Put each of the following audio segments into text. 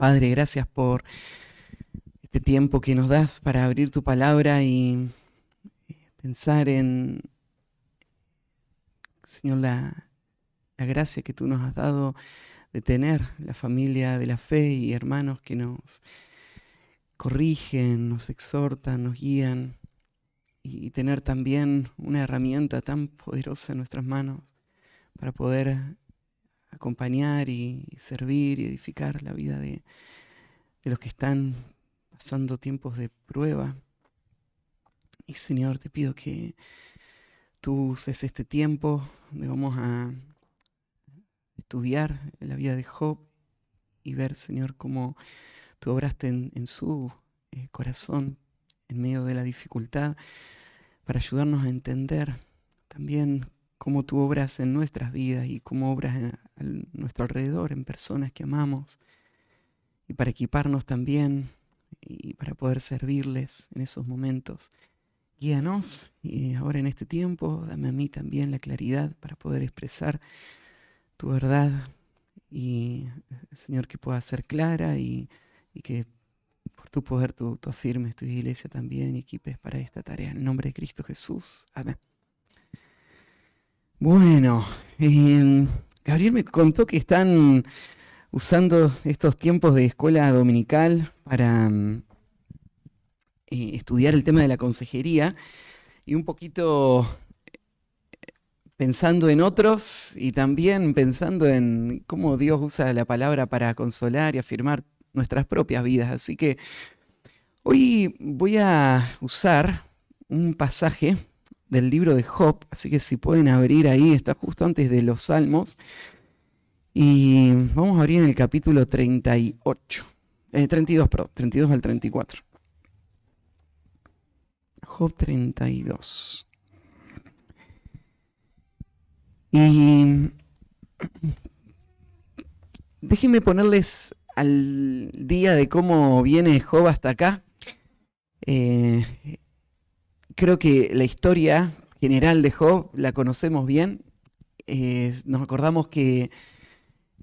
Padre, gracias por este tiempo que nos das para abrir tu palabra y pensar en, Señor, la gracia que tú nos has dado de tener la familia de la fe y hermanos que nos corrigen, nos exhortan, nos guían y tener también una herramienta tan poderosa en nuestras manos para poder acompañar y servir y edificar la vida de los que están pasando tiempos de prueba. Y Señor, te pido que tú uses este tiempo donde vamos a estudiar la vida de Job y ver, Señor, cómo tú obraste en su corazón en medio de la dificultad para ayudarnos a entender también cómo tú obras en nuestras vidas y cómo obras a nuestro alrededor, en personas que amamos, y para equiparnos también y para poder servirles en esos momentos. Guíanos y ahora en este tiempo dame a mí también la claridad para poder expresar tu verdad y, Señor, que pueda ser clara y que por tu poder tú afirmes tu iglesia también y equipes para esta tarea. En el nombre de Cristo Jesús. Amén. Bueno, Gabriel me contó que están usando estos tiempos de escuela dominical para estudiar el tema de la consejería y un poquito pensando en otros y también pensando en cómo Dios usa la palabra para consolar y afirmar nuestras propias vidas. Así que hoy voy a usar un pasaje del libro de Job, así que si pueden abrir ahí, está justo antes de los Salmos, y vamos a abrir en el capítulo 32 al 34. Job 32. Y déjenme ponerles al día de cómo viene Job hasta acá. Creo que la historia general de Job la conocemos bien. Nos acordamos que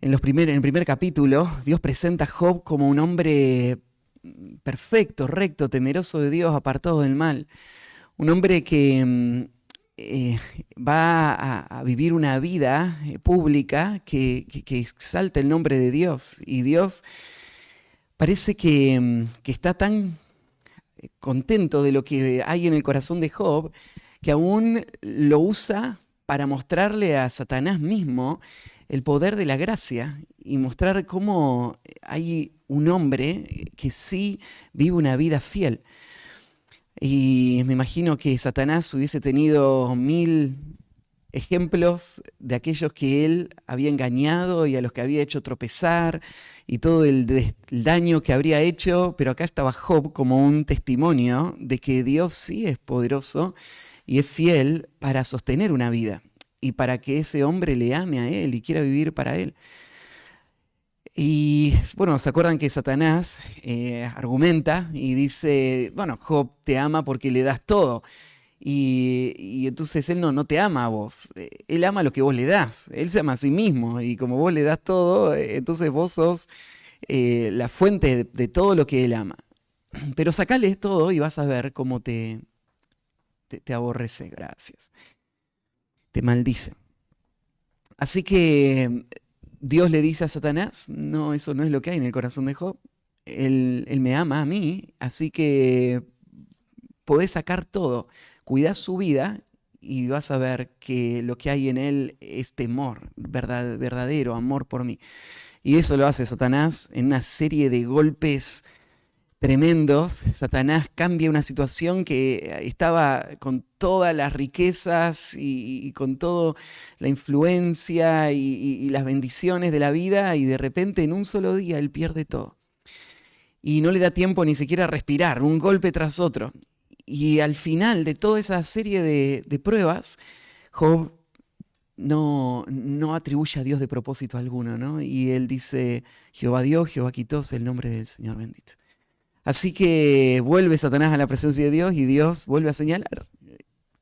en el primer capítulo Dios presenta a Job como un hombre perfecto, recto, temeroso de Dios, apartado del mal. Un hombre que va a vivir una vida pública que exalta el nombre de Dios. Y Dios parece que está tan contento de lo que hay en el corazón de Job, que aún lo usa para mostrarle a Satanás mismo el poder de la gracia y mostrar cómo hay un hombre que sí vive una vida fiel. Y me imagino que Satanás hubiese tenido 1000 ejemplos de aquellos que él había engañado y a los que había hecho tropezar y todo el daño que habría hecho, pero acá estaba Job como un testimonio de que Dios sí es poderoso y es fiel para sostener una vida y para que ese hombre le ame a él y quiera vivir para él. Y bueno, ¿se acuerdan que Satanás argumenta y dice, bueno, Job te ama porque le das todo? Y entonces él no te ama a vos, él ama lo que vos le das, él se ama a sí mismo y como vos le das todo, entonces vos sos la fuente de todo lo que él ama. Pero sacale todo y vas a ver cómo te aborrece, gracias, te maldice. Así que Dios le dice a Satanás, no, eso no es lo que hay en el corazón de Job, él me ama a mí, así que podés sacar todo. Cuidás su vida y vas a ver que lo que hay en él es temor, verdadero amor por mí. Y eso lo hace Satanás en una serie de golpes tremendos. Satanás cambia una situación que estaba con todas las riquezas y con toda la influencia y las bendiciones de la vida, y de repente en un solo día él pierde todo. Y no le da tiempo ni siquiera a respirar, un golpe tras otro. Y al final de toda esa serie de pruebas, Job no atribuye a Dios de propósito alguno, ¿no? Y él dice, Jehová dio, Jehová quitó, sea el nombre del Señor bendito. Así que vuelve Satanás a la presencia de Dios y Dios vuelve a señalar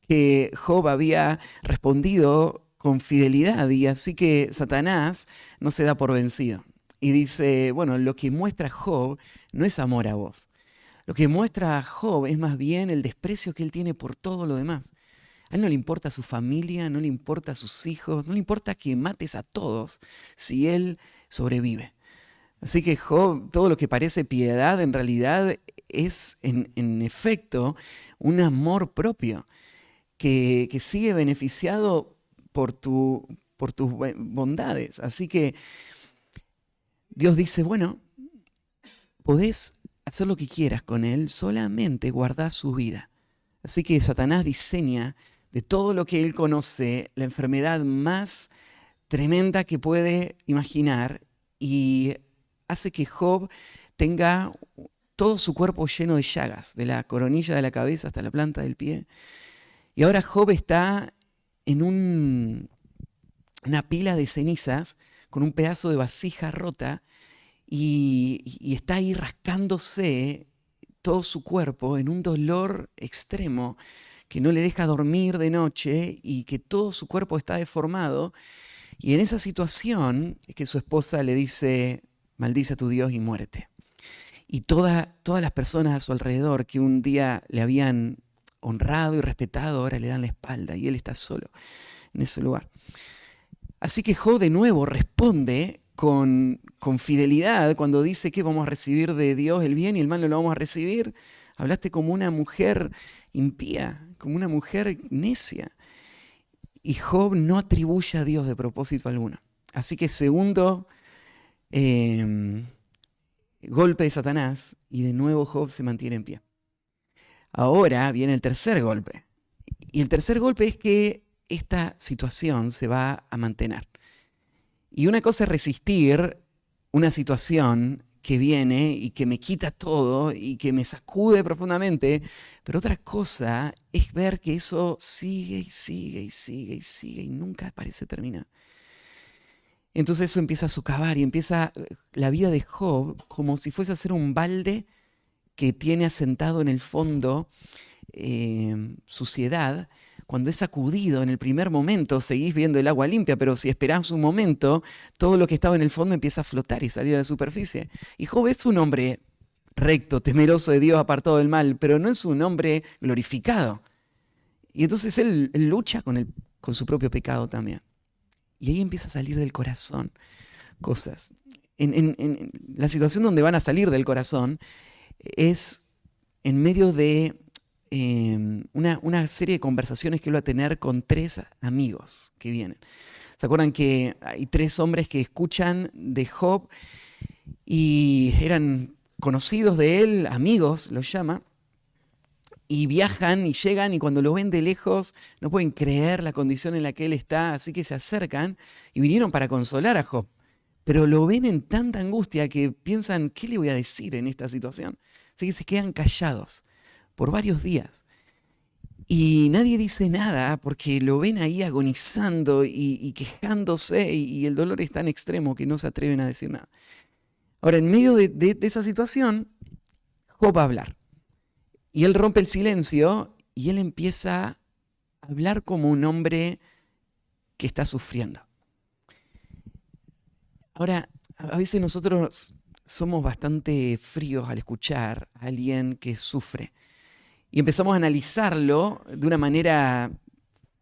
que Job había respondido con fidelidad, y así que Satanás no se da por vencido. y dice, bueno, lo que muestra Job no es amor a vos. Lo que muestra a Job es más bien el desprecio que él tiene por todo lo demás. A él no le importa su familia, no le importa sus hijos, no le importa que mates a todos si él sobrevive. Así que Job, todo lo que parece piedad en realidad es en efecto un amor propio que sigue beneficiado por tus bondades. Así que Dios dice, bueno, podés hacer lo que quieras con él, solamente guardá su vida. Así que Satanás diseña de todo lo que él conoce la enfermedad más tremenda que puede imaginar y hace que Job tenga todo su cuerpo lleno de llagas, de la coronilla de la cabeza hasta la planta del pie. Y ahora Job está en una pila de cenizas con un pedazo de vasija rota y está ahí rascándose todo su cuerpo en un dolor extremo que no le deja dormir de noche y que todo su cuerpo está deformado. Y en esa situación es que su esposa le dice, maldice a tu Dios y muérete. Y todas las personas a su alrededor que un día le habían honrado y respetado, ahora le dan la espalda y él está solo en ese lugar. Así que Job de nuevo responde con fidelidad cuando dice que vamos a recibir de Dios el bien y el mal no lo vamos a recibir. Hablaste como una mujer impía, como una mujer necia. Y Job no atribuye a Dios de propósito alguno. Así que segundo golpe de Satanás y de nuevo Job se mantiene en pie. Ahora viene el tercer golpe. Y el tercer golpe es que esta situación se va a mantener. Y una cosa es resistir una situación que viene y que me quita todo y que me sacude profundamente, pero otra cosa es ver que eso sigue y sigue y sigue y sigue y nunca parece terminar. Entonces eso empieza a socavar y empieza la vida de Job como si fuese a ser un balde que tiene asentado en el fondo suciedad. Cuando es sacudido en el primer momento seguís viendo el agua limpia, pero si esperás un momento, todo lo que estaba en el fondo empieza a flotar y salir a la superficie. Y Job es un hombre recto, temeroso de Dios, apartado del mal, pero no es un hombre glorificado. Y entonces él lucha con su propio pecado también. Y ahí empieza a salir del corazón cosas. En la situación donde van a salir del corazón es en medio de una serie de conversaciones que él va a tener con 3 amigos que vienen. ¿Se acuerdan que hay 3 hombres que escuchan de Job y eran conocidos de él, amigos los llama, y viajan y llegan y cuando lo ven de lejos no pueden creer la condición en la que él está, así que se acercan y vinieron para consolar a Job. Pero lo ven en tanta angustia que piensan, ¿qué le voy a decir en esta situación? Así que se quedan callados por varios días. Y nadie dice nada porque lo ven ahí agonizando y quejándose y el dolor es tan extremo que no se atreven a decir nada. Ahora, en medio de esa situación, Job va a hablar. Y él rompe el silencio y él empieza a hablar como un hombre que está sufriendo. Ahora, a veces nosotros somos bastante fríos al escuchar a alguien que sufre. Y empezamos a analizarlo de una manera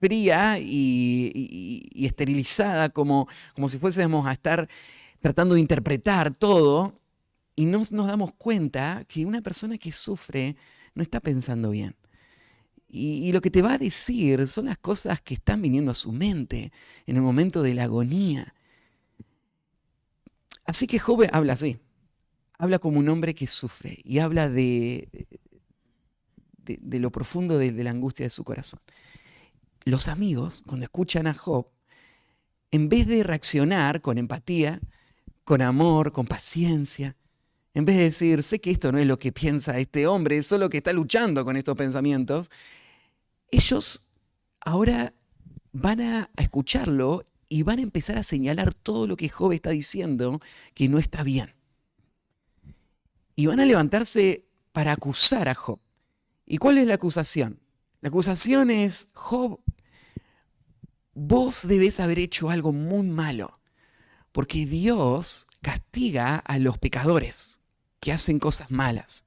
fría y esterilizada, como si fuésemos a estar tratando de interpretar todo, y no nos damos cuenta que una persona que sufre no está pensando bien. Y lo que te va a decir son las cosas que están viniendo a su mente en el momento de la agonía. Así que Job habla así, habla como un hombre que sufre y habla de lo profundo de la angustia de su corazón. Los amigos, cuando escuchan a Job, en vez de reaccionar con empatía, con amor, con paciencia, en vez de decir, sé que esto no es lo que piensa este hombre, es solo que está luchando con estos pensamientos, ellos ahora van a escucharlo y van a empezar a señalar todo lo que Job está diciendo que no está bien. Y van a levantarse para acusar a Job. ¿Y cuál es la acusación? La acusación es, Job, vos debés haber hecho algo muy malo. Porque Dios castiga a los pecadores que hacen cosas malas.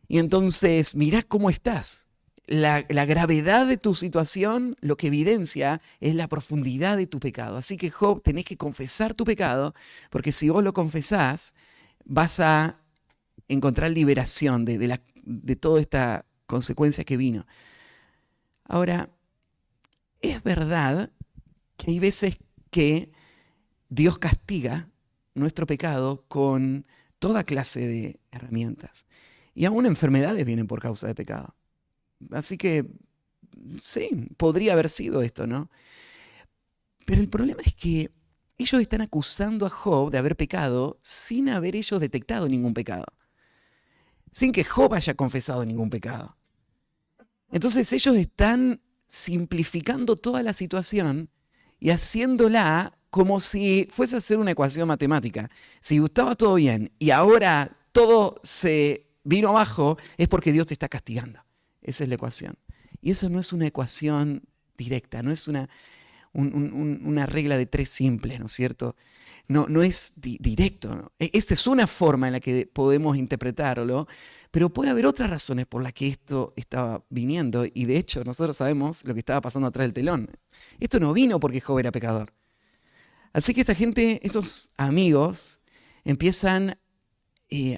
Y entonces, mirá cómo estás. La gravedad de tu situación lo que evidencia es la profundidad de tu pecado. Así que, Job, tenés que confesar tu pecado, porque si vos lo confesás, vas a encontrar liberación de toda esta consecuencia que vino. Ahora, es verdad que hay veces que Dios castiga nuestro pecado con toda clase de herramientas. Y aún enfermedades vienen por causa de pecado. Así que, sí, podría haber sido esto, ¿no? Pero el problema es que ellos están acusando a Job de haber pecado sin haber ellos detectado ningún pecado. Sin que Job haya confesado ningún pecado. Entonces ellos están simplificando toda la situación y haciéndola como si fuese a hacer una ecuación matemática. Si estaba todo bien y ahora todo se vino abajo, es porque Dios te está castigando. Esa es la ecuación. Y eso no es una ecuación directa, no es una regla de tres simple, ¿no es cierto? No es directo, ¿no? Esta es una forma en la que podemos interpretarlo, pero puede haber otras razones por las que esto estaba viniendo. Y de hecho, nosotros sabemos lo que estaba pasando atrás del telón. Esto no vino porque Job era pecador. Así que esta gente, estos amigos, empiezan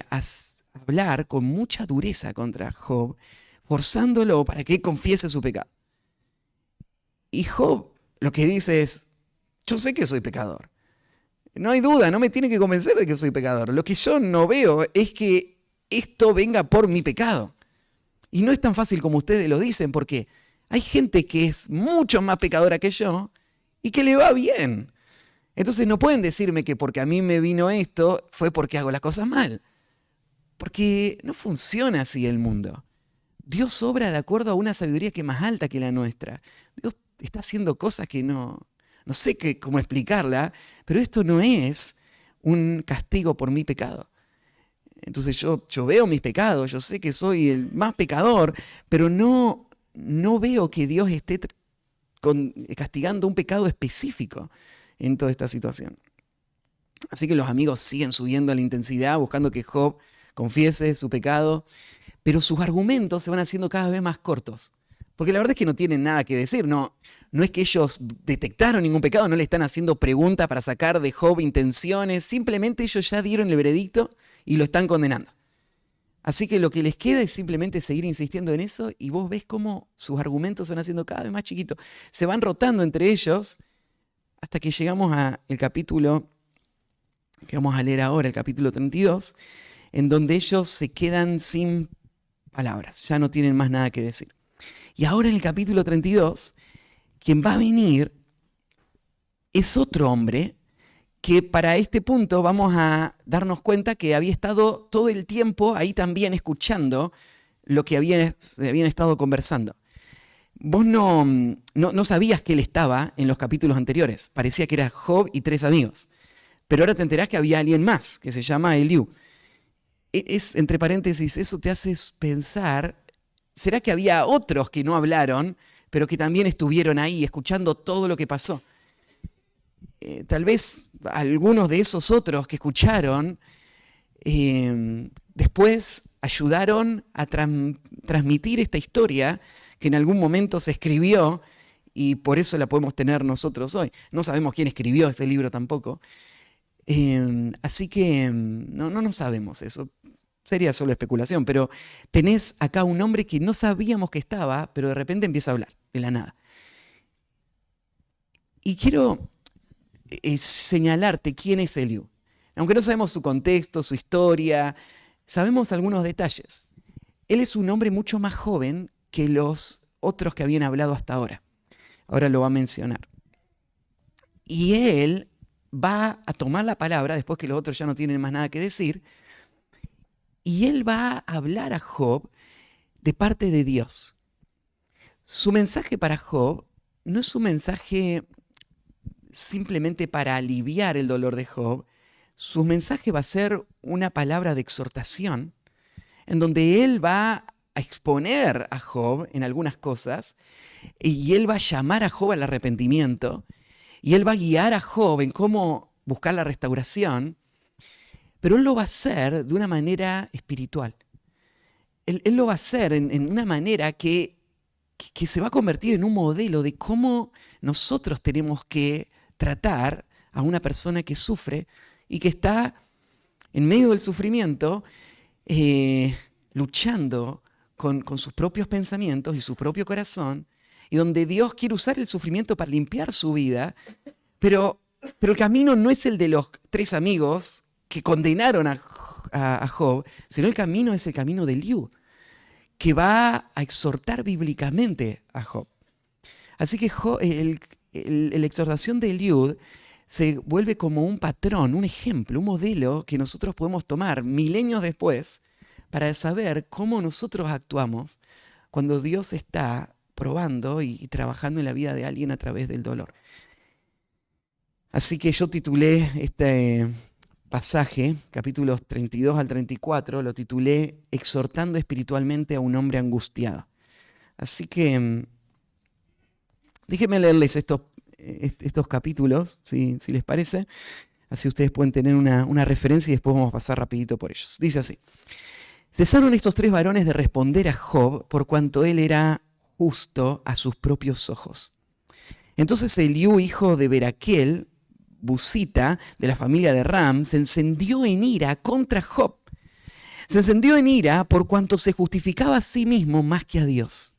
a hablar con mucha dureza contra Job, forzándolo para que confiese su pecado. Y Job lo que dice es, yo sé que soy pecador. No hay duda, no me tiene que convencer de que soy pecador. Lo que yo no veo es que esto venga por mi pecado. Y no es tan fácil como ustedes lo dicen, porque hay gente que es mucho más pecadora que yo y que le va bien. Entonces no pueden decirme que porque a mí me vino esto fue porque hago las cosas mal. Porque no funciona así el mundo. Dios obra de acuerdo a una sabiduría que es más alta que la nuestra. Dios está haciendo cosas que no sé cómo explicarla, pero esto no es un castigo por mi pecado. Entonces yo veo mis pecados, yo sé que soy el más pecador, pero no veo que Dios esté castigando un pecado específico en toda esta situación. Así que los amigos siguen subiendo la intensidad, buscando que Job confiese su pecado, pero sus argumentos se van haciendo cada vez más cortos. Porque la verdad es que no tienen nada que decir, no es que ellos detectaron ningún pecado, no le están haciendo preguntas para sacar de Job intenciones, simplemente ellos ya dieron el veredicto y lo están condenando. Así que lo que les queda es simplemente seguir insistiendo en eso y vos ves cómo sus argumentos se van haciendo cada vez más chiquitos. Se van rotando entre ellos hasta que llegamos al capítulo que vamos a leer ahora, el capítulo 32, en donde ellos se quedan sin palabras, ya no tienen más nada que decir. Y ahora en el capítulo 32, quien va a venir es otro hombre que para este punto vamos a darnos cuenta que había estado todo el tiempo ahí también escuchando lo que habían estado conversando. Vos no sabías que él estaba en los capítulos anteriores. Parecía que era Job y 3 amigos. Pero ahora te enterás que había alguien más, que se llama Eliú. Entre paréntesis, eso te hace pensar, ¿será que había otros que no hablaron, pero que también estuvieron ahí escuchando todo lo que pasó? Tal vez algunos de esos otros que escucharon después ayudaron a transmitir esta historia que en algún momento se escribió y por eso la podemos tener nosotros hoy. No sabemos quién escribió este libro tampoco. Así que no sabemos eso. Sería solo especulación, pero tenés acá un hombre que no sabíamos que estaba, pero de repente empieza a hablar, de la nada. Y quiero señalarte quién es Eliú. Aunque no sabemos su contexto, su historia, sabemos algunos detalles. Él es un hombre mucho más joven que los otros que habían hablado hasta ahora. Ahora lo va a mencionar. Y él va a tomar la palabra, después que los otros ya no tienen más nada que decir, y él va a hablar a Job de parte de Dios. Su mensaje para Job no es un mensaje simplemente para aliviar el dolor de Job. Su mensaje va a ser una palabra de exhortación, en donde él va a exponer a Job en algunas cosas, y él va a llamar a Job al arrepentimiento, y él va a guiar a Job en cómo buscar la restauración, pero Él lo va a hacer de una manera espiritual. Él lo va a hacer en una manera que se va a convertir en un modelo de cómo nosotros tenemos que tratar a una persona que sufre y que está en medio del sufrimiento, luchando con sus propios pensamientos y su propio corazón, y donde Dios quiere usar el sufrimiento para limpiar su vida, pero el camino no es el de los 3 amigos que condenaron a Job, sino el camino es el camino de Eliú, que va a exhortar bíblicamente a Job. Así que la exhortación de Eliú se vuelve como un patrón, un ejemplo, un modelo que nosotros podemos tomar milenios después para saber cómo nosotros actuamos cuando Dios está probando y trabajando en la vida de alguien a través del dolor. Así que yo titulé este pasaje, capítulos 32 al 34, lo titulé Exhortando espiritualmente a un hombre angustiado. Así que déjenme leerles estos capítulos, si les parece. Así ustedes pueden tener una referencia y después vamos a pasar rapidito por ellos. Dice así: cesaron estos 3 varones de responder a Job por cuanto él era justo a sus propios ojos. Entonces Eliú, hijo de Beraquel, Busita, de la familia de Ram, se encendió en ira contra Job. Se encendió en ira por cuanto se justificaba a sí mismo más que a Dios.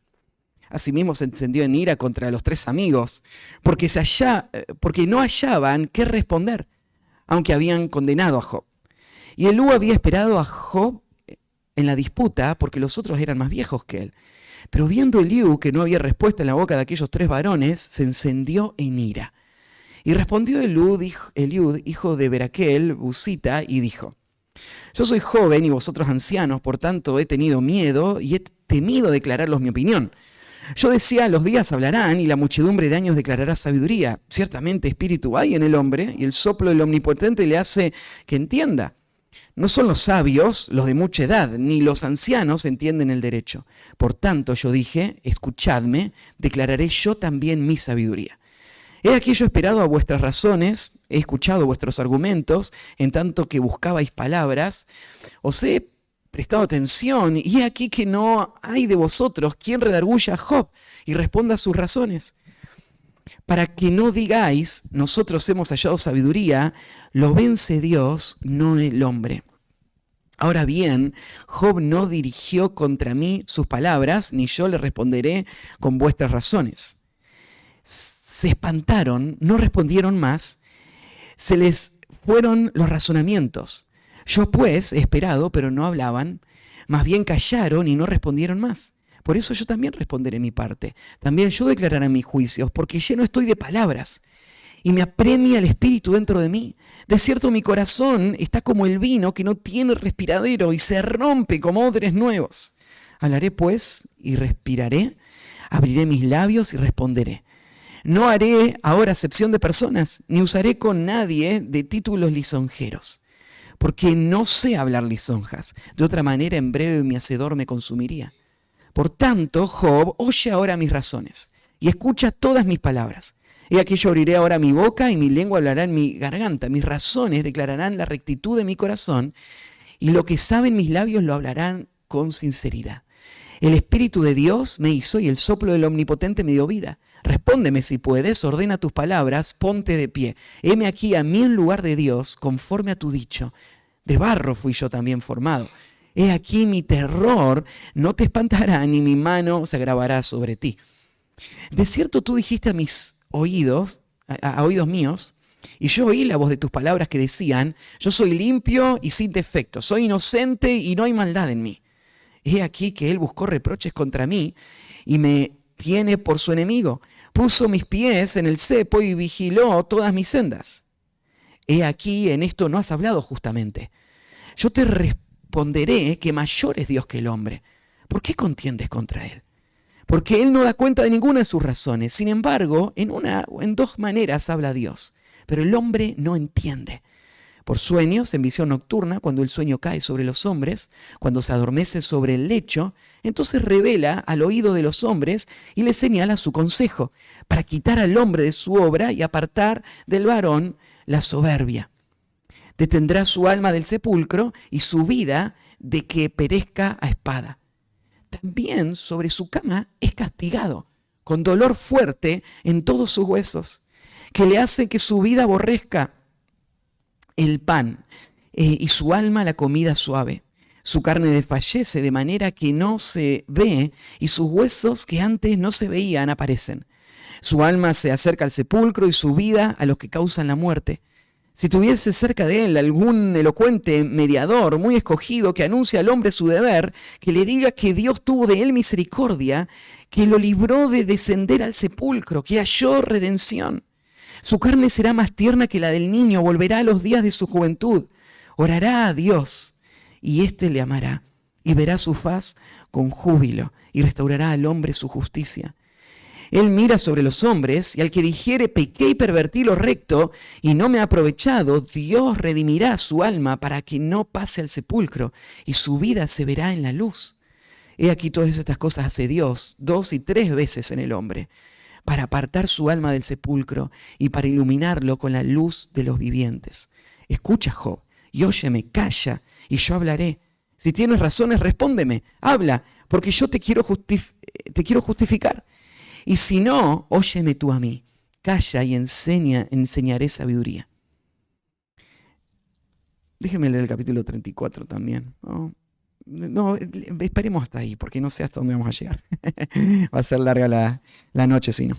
Asimismo se encendió en ira contra los 3 amigos, porque no hallaban qué responder, aunque habían condenado a Job. Y Eliú había esperado a Job en la disputa, porque los otros eran más viejos que él. Pero viendo Eliú que no había respuesta en la boca de aquellos 3 varones, se encendió en ira. Y respondió Eliud, hijo de Beraquel, Busita, y dijo: yo soy joven y vosotros ancianos, por tanto he tenido miedo y he temido declararos mi opinión. Yo decía, los días hablarán y la muchedumbre de años declarará sabiduría. Ciertamente espíritu hay en el hombre y el soplo del Omnipotente le hace que entienda. No son los sabios los de mucha edad, ni los ancianos entienden el derecho. Por tanto yo dije, escuchadme, declararé yo también mi sabiduría. He aquí yo he esperado a vuestras razones, he escuchado vuestros argumentos, en tanto que buscabais palabras, os he prestado atención, y he aquí que no hay de vosotros quien redarguya a Job y responda a sus razones. Para que no digáis, nosotros hemos hallado sabiduría, lo vence Dios, no el hombre. Ahora bien, Job no dirigió contra mí sus palabras, ni yo le responderé con vuestras razones. Se espantaron, no respondieron más, se les fueron los razonamientos. Yo pues he esperado, pero no hablaban, más bien callaron y no respondieron más. Por eso yo también responderé mi parte. También yo declararé mis juicios, porque lleno estoy de palabras y me apremia el espíritu dentro de mí. De cierto, mi corazón está como el vino que no tiene respiradero y se rompe como odres nuevos. Hablaré pues y respiraré, abriré mis labios y responderé. No haré ahora acepción de personas, ni usaré con nadie de títulos lisonjeros, porque no sé hablar lisonjas. De otra manera, en breve mi hacedor me consumiría. Por tanto, Job, oye ahora mis razones y escucha todas mis palabras. He aquí yo abriré ahora mi boca y mi lengua hablará en mi garganta. Mis razones declararán la rectitud de mi corazón y lo que saben mis labios lo hablarán con sinceridad. El Espíritu de Dios me hizo y el soplo del Omnipotente me dio vida. Respóndeme si puedes, ordena tus palabras, ponte de pie. Heme aquí a mí en lugar de Dios, conforme a tu dicho. De barro fui yo también formado. He aquí mi terror no te espantará, ni mi mano se agravará sobre ti. De cierto tú dijiste a mis oídos, a oídos míos, y yo oí la voz de tus palabras que decían, yo soy limpio y sin defecto, soy inocente y no hay maldad en mí. He aquí que él buscó reproches contra mí y me tiene por su enemigo. Puso mis pies en el cepo y vigiló todas mis sendas. He aquí, en esto no has hablado justamente. Yo te responderé que mayor es Dios que el hombre. ¿Por qué contiendes contra él? Porque él no da cuenta de ninguna de sus razones. Sin embargo, en 2 maneras habla Dios, pero el hombre no entiende. Por sueños, en visión nocturna, cuando el sueño cae sobre los hombres, cuando se adormece sobre el lecho, entonces revela al oído de los hombres y les señala su consejo, para quitar al hombre de su obra y apartar del varón la soberbia. Detendrá su alma del sepulcro y su vida de que perezca a espada. También sobre su cama es castigado, con dolor fuerte en todos sus huesos, que le hace que su vida aborrezca el pan y su alma la comida suave. Su carne desfallece de manera que no se ve y sus huesos que antes no se veían aparecen. Su alma se acerca al sepulcro y su vida a los que causan la muerte. Si tuviese cerca de él algún elocuente mediador muy escogido que anuncie al hombre su deber, que le diga que Dios tuvo de él misericordia, que lo libró de descender al sepulcro, que halló redención. Su carne será más tierna que la del niño, volverá a los días de su juventud, orará a Dios y éste le amará y verá su faz con júbilo y restaurará al hombre su justicia. Él mira sobre los hombres y al que dijere pequé y pervertí lo recto y no me ha aprovechado, Dios redimirá su alma para que no pase al sepulcro y su vida se verá en la luz. He aquí todas estas cosas hace Dios 2 y 3 veces en el hombre, para apartar su alma del sepulcro y para iluminarlo con la luz de los vivientes. Escucha, Job, y óyeme, calla, y yo hablaré. Si tienes razones, respóndeme, habla, porque yo te quiero justificar. Y si no, óyeme tú a mí, calla y enseñaré sabiduría. Déjeme leer el capítulo 34 también. No, esperemos hasta ahí, porque no sé hasta dónde vamos a llegar. Va a ser larga la noche, si no.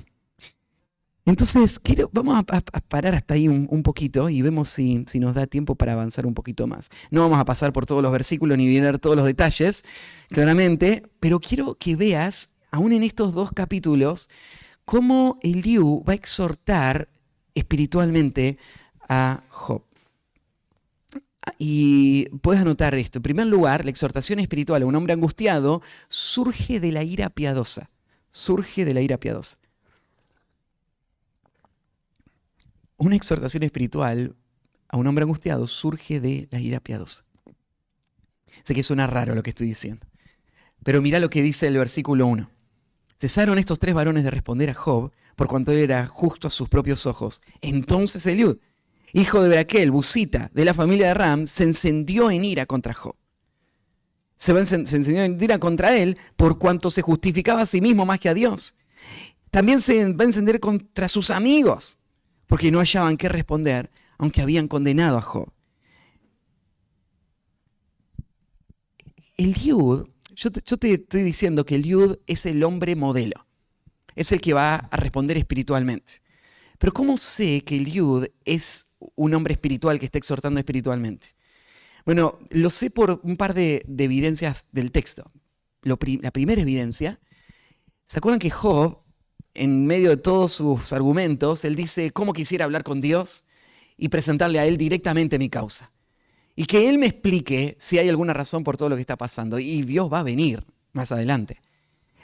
Entonces, vamos a parar hasta ahí un poquito y vemos si nos da tiempo para avanzar un poquito más. No vamos a pasar por todos los versículos ni ver todos los detalles, claramente, pero quiero que veas, aún en estos 2 capítulos, cómo Eliú va a exhortar espiritualmente a Job. Y puedes anotar esto. En primer lugar, la exhortación espiritual a un hombre angustiado surge de la ira piadosa. Surge de la ira piadosa. Una exhortación espiritual a un hombre angustiado surge de la ira piadosa. Sé que suena raro lo que estoy diciendo, pero mira lo que dice el versículo 1. Cesaron estos 3 varones de responder a Job, por cuanto él era justo a sus propios ojos. Entonces Eliud, hijo de Beraquel, busita, de la familia de Ram, se encendió en ira contra Job. Se encendió en ira contra él por cuanto se justificaba a sí mismo más que a Dios. También se va a encender contra sus amigos, porque no hallaban qué responder, aunque habían condenado a Job. Eliud, yo te estoy diciendo que Eliud es el hombre modelo. Es el que va a responder espiritualmente. Pero ¿cómo sé que Eliud es un hombre espiritual que está exhortando espiritualmente? Bueno, lo sé por un par de evidencias del texto. La primera evidencia, ¿se acuerdan que Job, en medio de todos sus argumentos, él dice, ¿cómo quisiera hablar con Dios y presentarle a él directamente mi causa? Y que él me explique si hay alguna razón por todo lo que está pasando. Y Dios va a venir más adelante.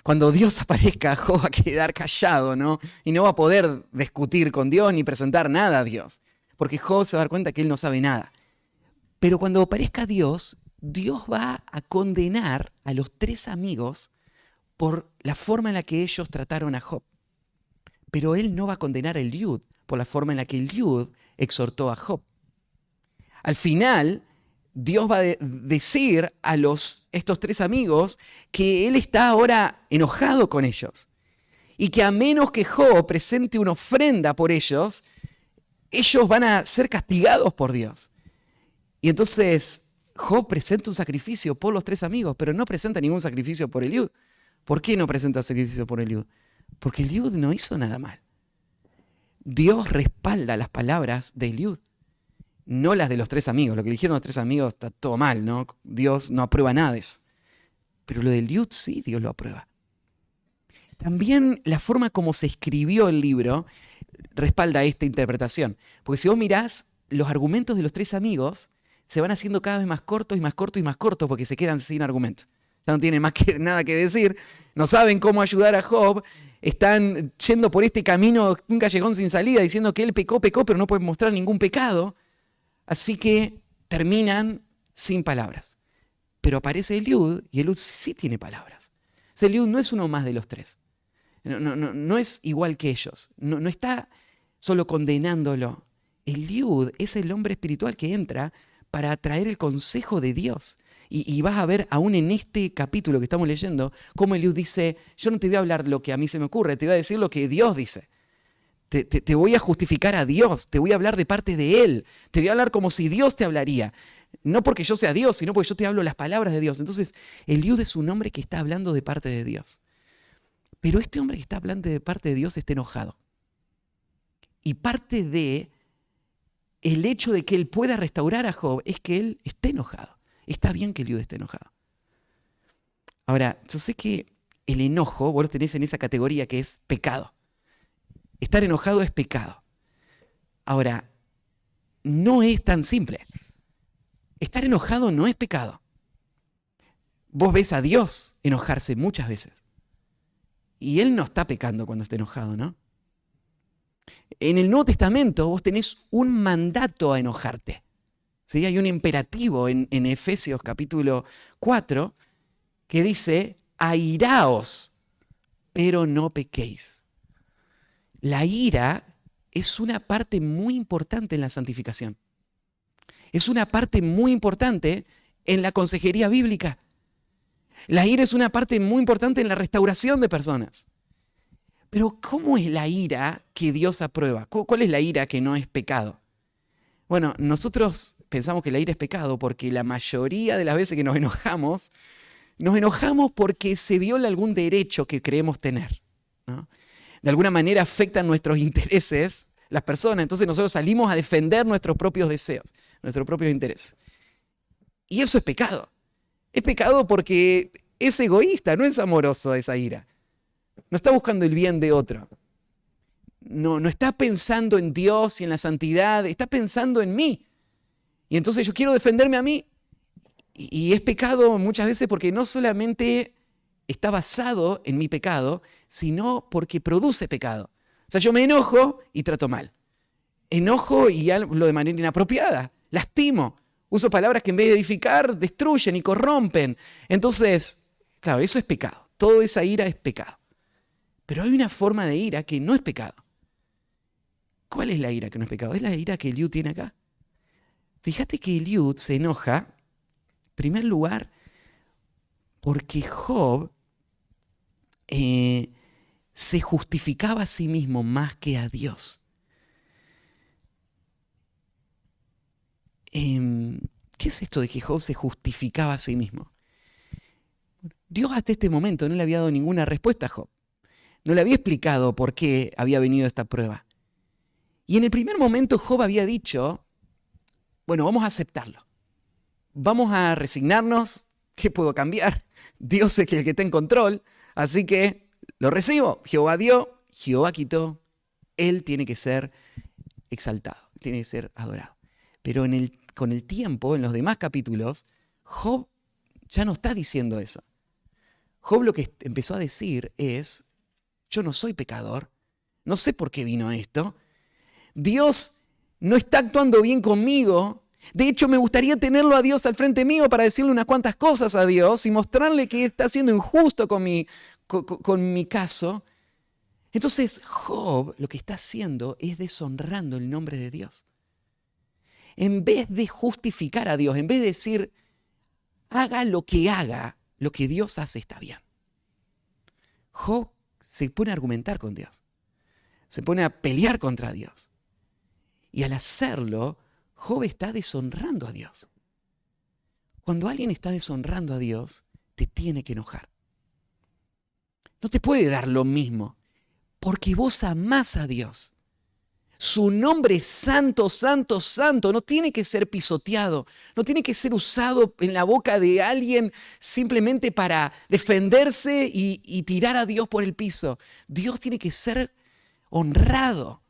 Cuando Dios aparezca, Job va a quedar callado, ¿no? Y no va a poder discutir con Dios ni presentar nada a Dios. Porque Job se va a dar cuenta que él no sabe nada. Pero cuando aparezca Dios, Dios va a condenar a los 3 amigos por la forma en la que ellos trataron a Job. Pero él no va a condenar a Eliud por la forma en la que Eliud exhortó a Job. Al final, Dios va a decir a estos 3 amigos que él está ahora enojado con ellos y que a menos que Job presente una ofrenda por ellos van a ser castigados por Dios. Y entonces Job presenta un sacrificio por los 3 amigos, pero no presenta ningún sacrificio por Eliud. ¿Por qué no presenta sacrificio por Eliud? Porque Eliud no hizo nada mal. Dios respalda las palabras de Eliud, no las de los 3 amigos. Lo que dijeron los 3 amigos está todo mal, ¿no? Dios no aprueba nada de eso. Pero lo de Eliud sí, Dios lo aprueba. También la forma como se escribió el libro respalda esta interpretación. Porque si vos mirás, los argumentos de los 3 amigos se van haciendo cada vez más cortos y más cortos y más cortos porque se quedan sin argumento. Ya no tienen nada que decir, no saben cómo ayudar a Job, están yendo por este camino, un callejón sin salida, diciendo que él pecó, pero no pueden mostrar ningún pecado. Así que terminan sin palabras. Pero aparece Eliud y Eliud sí tiene palabras. O sea, Eliud no es uno más de los 3. No es igual que ellos. No está solo condenándolo. Eliud es el hombre espiritual que entra para traer el consejo de Dios. Y vas a ver, aún en este capítulo que estamos leyendo, cómo Eliud dice, yo no te voy a hablar lo que a mí se me ocurre, te voy a decir lo que Dios dice. Te voy a justificar a Dios, te voy a hablar de parte de Él, te voy a hablar como si Dios te hablaría. No porque yo sea Dios, sino porque yo te hablo las palabras de Dios. Entonces, Eliud es un hombre que está hablando de parte de Dios. Pero este hombre que está hablando de parte de Dios está enojado. Y parte de el hecho de que él pueda restaurar a Job es que él esté enojado. Está bien que Eliud esté enojado. Ahora, yo sé que el enojo, vos lo tenés en esa categoría que es pecado. Estar enojado es pecado. Ahora, no es tan simple. Estar enojado no es pecado. Vos ves a Dios enojarse muchas veces. Y Él no está pecando cuando está enojado, ¿no? En el Nuevo Testamento vos tenés un mandato a enojarte. ¿Sí? Hay un imperativo en Efesios capítulo 4 que dice, airaos, pero no pequéis. La ira es una parte muy importante en la santificación. Es una parte muy importante en la consejería bíblica. La ira es una parte muy importante en la restauración de personas. Pero ¿cómo es la ira que Dios aprueba? ¿Cuál es la ira que no es pecado? Bueno, nosotros pensamos que la ira es pecado porque la mayoría de las veces que nos enojamos porque se viola algún derecho que creemos tener, ¿no? De alguna manera afectan nuestros intereses las personas, entonces nosotros salimos a defender nuestros propios deseos, nuestros propios intereses. Y eso es pecado. Es pecado porque es egoísta, no es amoroso esa ira. No está buscando el bien de otro. No está pensando en Dios y en la santidad, está pensando en mí. Y entonces yo quiero defenderme a mí. Y es pecado muchas veces porque no solamente está basado en mi pecado, sino porque produce pecado. O sea, yo me enojo y trato mal. Enojo y hablo de manera inapropiada. Lastimo. Uso palabras que en vez de edificar, destruyen y corrompen. Entonces, claro, eso es pecado. Toda esa ira es pecado. Pero hay una forma de ira que no es pecado. ¿Cuál es la ira que no es pecado? Es la ira que Eliud tiene acá. Fíjate que Eliud se enoja, en primer lugar, porque Job se justificaba a sí mismo más que a Dios. ¿Qué es esto de que Job se justificaba a sí mismo? Dios hasta este momento no le había dado ninguna respuesta a Job. No le había explicado por qué había venido esta prueba. Y en el primer momento Job había dicho, bueno, vamos a aceptarlo. Vamos a resignarnos. ¿Qué puedo cambiar? Dios es el que está en control, así que lo recibo. Jehová dio, Jehová quitó. Él tiene que ser exaltado, tiene que ser adorado. Pero con el tiempo, en los demás capítulos, Job ya no está diciendo eso. Job lo que empezó a decir es, yo no soy pecador, no sé por qué vino esto. Dios no está actuando bien conmigo. De hecho, me gustaría tenerlo a Dios al frente mío para decirle unas cuantas cosas a Dios y mostrarle que está siendo injusto con mi caso. Entonces, Job lo que está haciendo es deshonrando el nombre de Dios. En vez de justificar a Dios, en vez de decir, haga, lo que Dios hace está bien. Job se pone a argumentar con Dios. Se pone a pelear contra Dios. Y al hacerlo, Job está deshonrando a Dios. Cuando alguien está deshonrando a Dios, te tiene que enojar. No te puede dar lo mismo, porque vos amás a Dios. Su nombre es santo, santo, santo. No tiene que ser pisoteado. No tiene que ser usado en la boca de alguien simplemente para defenderse y tirar a Dios por el piso. Dios tiene que ser honrado.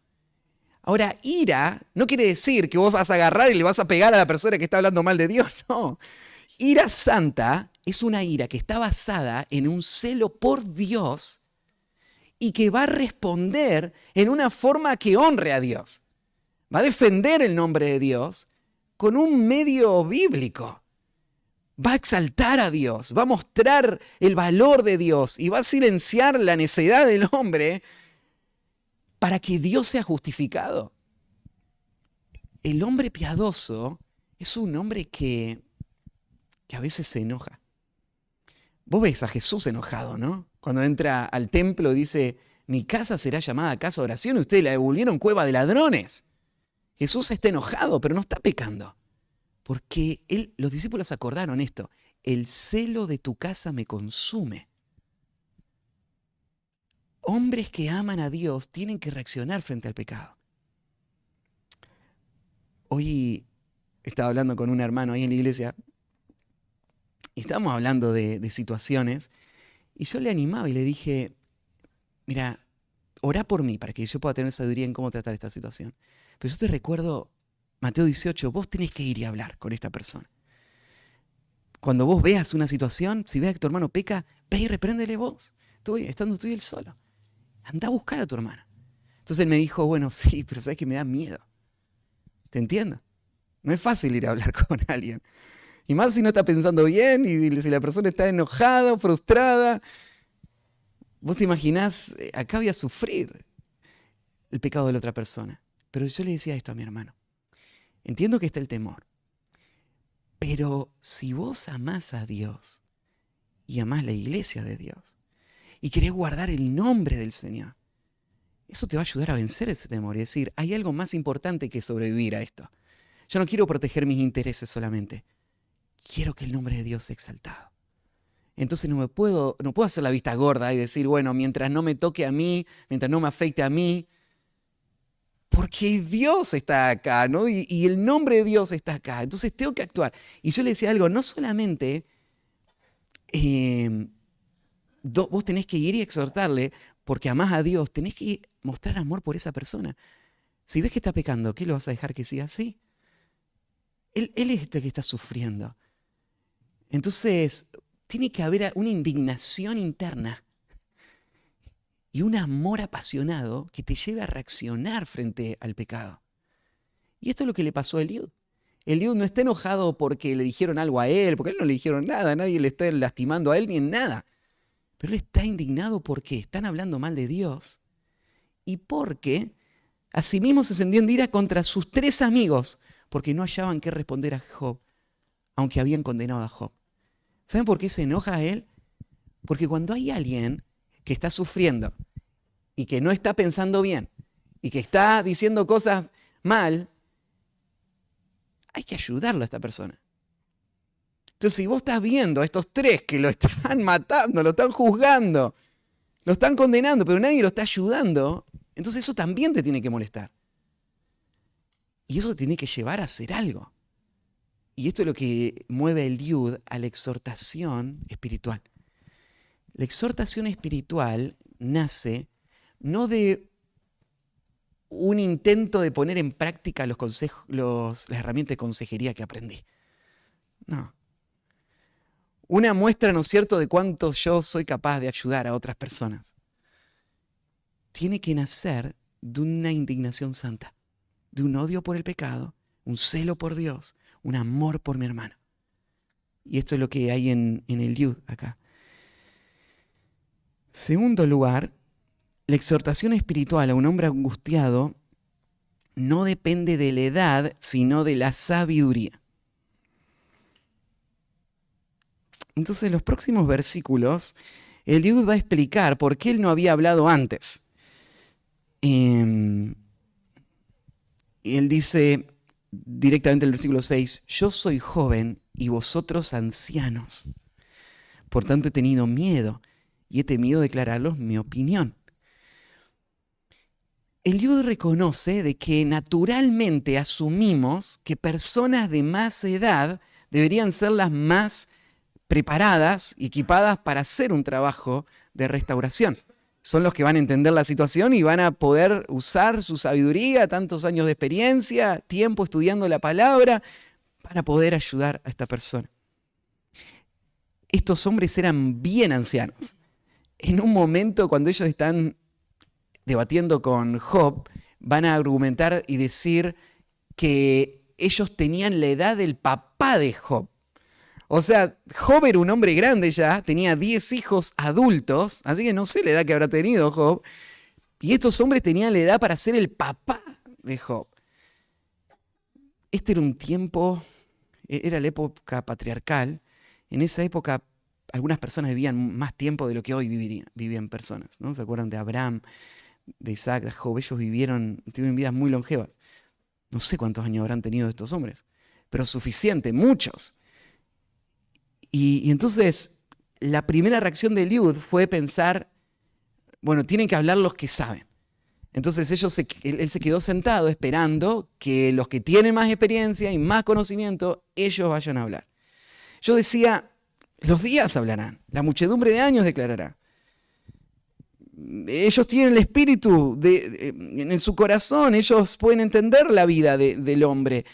Ahora, ira no quiere decir que vos vas a agarrar y le vas a pegar a la persona que está hablando mal de Dios. No. Ira santa es una ira que está basada en un celo por Dios y que va a responder en una forma que honre a Dios. Va a defender el nombre de Dios con un medio bíblico. Va a exaltar a Dios, va a mostrar el valor de Dios y va a silenciar la necedad del hombre para que Dios sea justificado. El hombre piadoso es un hombre que a veces se enoja. Vos ves a Jesús enojado, ¿no? Cuando entra al templo dice, mi casa será llamada casa de oración y ustedes la devolvieron cueva de ladrones. Jesús está enojado, pero no está pecando. Porque los discípulos acordaron esto, el celo de tu casa me consume. Hombres que aman a Dios tienen que reaccionar frente al pecado. Hoy estaba hablando con un hermano ahí en la iglesia y estábamos hablando de situaciones y yo le animaba y le dije, mira, orá por mí para que yo pueda tener sabiduría en cómo tratar esta situación. Pero yo te recuerdo, Mateo 18, vos tenés que ir y hablar con esta persona. Cuando vos veas una situación, si ves que tu hermano peca, ve y repréndele vos, estando tú y él solo. Anda a buscar a tu hermano. Entonces él me dijo, bueno, sí, pero sabes que me da miedo. Te entiendo. No es fácil ir a hablar con alguien. Y más si no está pensando bien y si la persona está enojada o frustrada. Vos te imaginás, acá voy a sufrir el pecado de la otra persona. Pero yo le decía esto a mi hermano. Entiendo que está el temor. Pero si vos amás a Dios y amás la iglesia de Dios y querés guardar el nombre del Señor, eso te va a ayudar a vencer ese temor y decir, hay algo más importante que sobrevivir a esto. Yo no quiero proteger mis intereses solamente. Quiero que el nombre de Dios sea exaltado. Entonces no puedo hacer la vista gorda y decir, bueno, mientras no me toque a mí, mientras no me afecte a mí, porque Dios está acá, ¿no? Y el nombre de Dios está acá. Entonces tengo que actuar. Y yo le decía algo, no solamente vos tenés que ir y exhortarle, porque amás a Dios, tenés que mostrar amor por esa persona. Si ves que está pecando, ¿qué lo vas a dejar que siga así? Él es el que está sufriendo. Entonces, tiene que haber una indignación interna y un amor apasionado que te lleve a reaccionar frente al pecado. Y esto es lo que le pasó a Eliud. Eliud no está enojado porque le dijeron algo a él, porque a él no le dijeron nada, nadie le está lastimando a él ni en nada. Pero él está indignado porque están hablando mal de Dios y porque asimismo se encendió en ira contra sus 3 amigos porque no hallaban qué responder a Job, aunque habían condenado a Job. ¿Saben por qué se enoja a él? Porque cuando hay alguien que está sufriendo y que no está pensando bien y que está diciendo cosas mal, hay que ayudarlo a esta persona. Entonces, si vos estás viendo a estos 3 que lo están matando, lo están juzgando, lo están condenando, pero nadie lo está ayudando, entonces eso también te tiene que molestar. Y eso te tiene que llevar a hacer algo. Y esto es lo que mueve el Eliud a la exhortación espiritual. La exhortación espiritual nace no de un intento de poner en práctica las herramientas de consejería que aprendí. No. Una muestra, ¿no es cierto?, de cuánto yo soy capaz de ayudar a otras personas. Tiene que nacer de una indignación santa, de un odio por el pecado, un celo por Dios, un amor por mi hermano. Y esto es lo que hay en el Eliud acá. Segundo lugar, la exhortación espiritual a un hombre angustiado no depende de la edad, sino de la sabiduría. Entonces, en los próximos versículos, Eliud va a explicar por qué él no había hablado antes. Y él dice directamente en el versículo 6, yo soy joven y vosotros ancianos. Por tanto, he tenido miedo y he temido declararos mi opinión. Eliud reconoce de que naturalmente asumimos que personas de más edad deberían ser las más preparadas y equipadas para hacer un trabajo de restauración. Son los que van a entender la situación y van a poder usar su sabiduría, tantos años de experiencia, tiempo estudiando la palabra, para poder ayudar a esta persona. Estos hombres eran bien ancianos. En un momento, cuando ellos están debatiendo con Job, van a argumentar y decir que ellos tenían la edad del papá de Job. O sea, Job era un hombre grande ya, tenía 10 hijos adultos, así que no sé la edad que habrá tenido Job. Y estos hombres tenían la edad para ser el papá de Job. Este era un tiempo, era la época patriarcal. En esa época algunas personas vivían más tiempo de lo que hoy vivían personas, ¿no? ¿Se acuerdan de Abraham, de Isaac, de Job? Ellos tuvieron vidas muy longevas. No sé cuántos años habrán tenido estos hombres, pero suficiente, muchos. Y entonces la primera reacción de Eliud fue pensar, bueno, tienen que hablar los que saben. Entonces él se quedó sentado esperando que los que tienen más experiencia y más conocimiento, ellos vayan a hablar. Yo decía, los días hablarán, la muchedumbre de años declarará. Ellos tienen el espíritu en su corazón, ellos pueden entender la vida del hombre.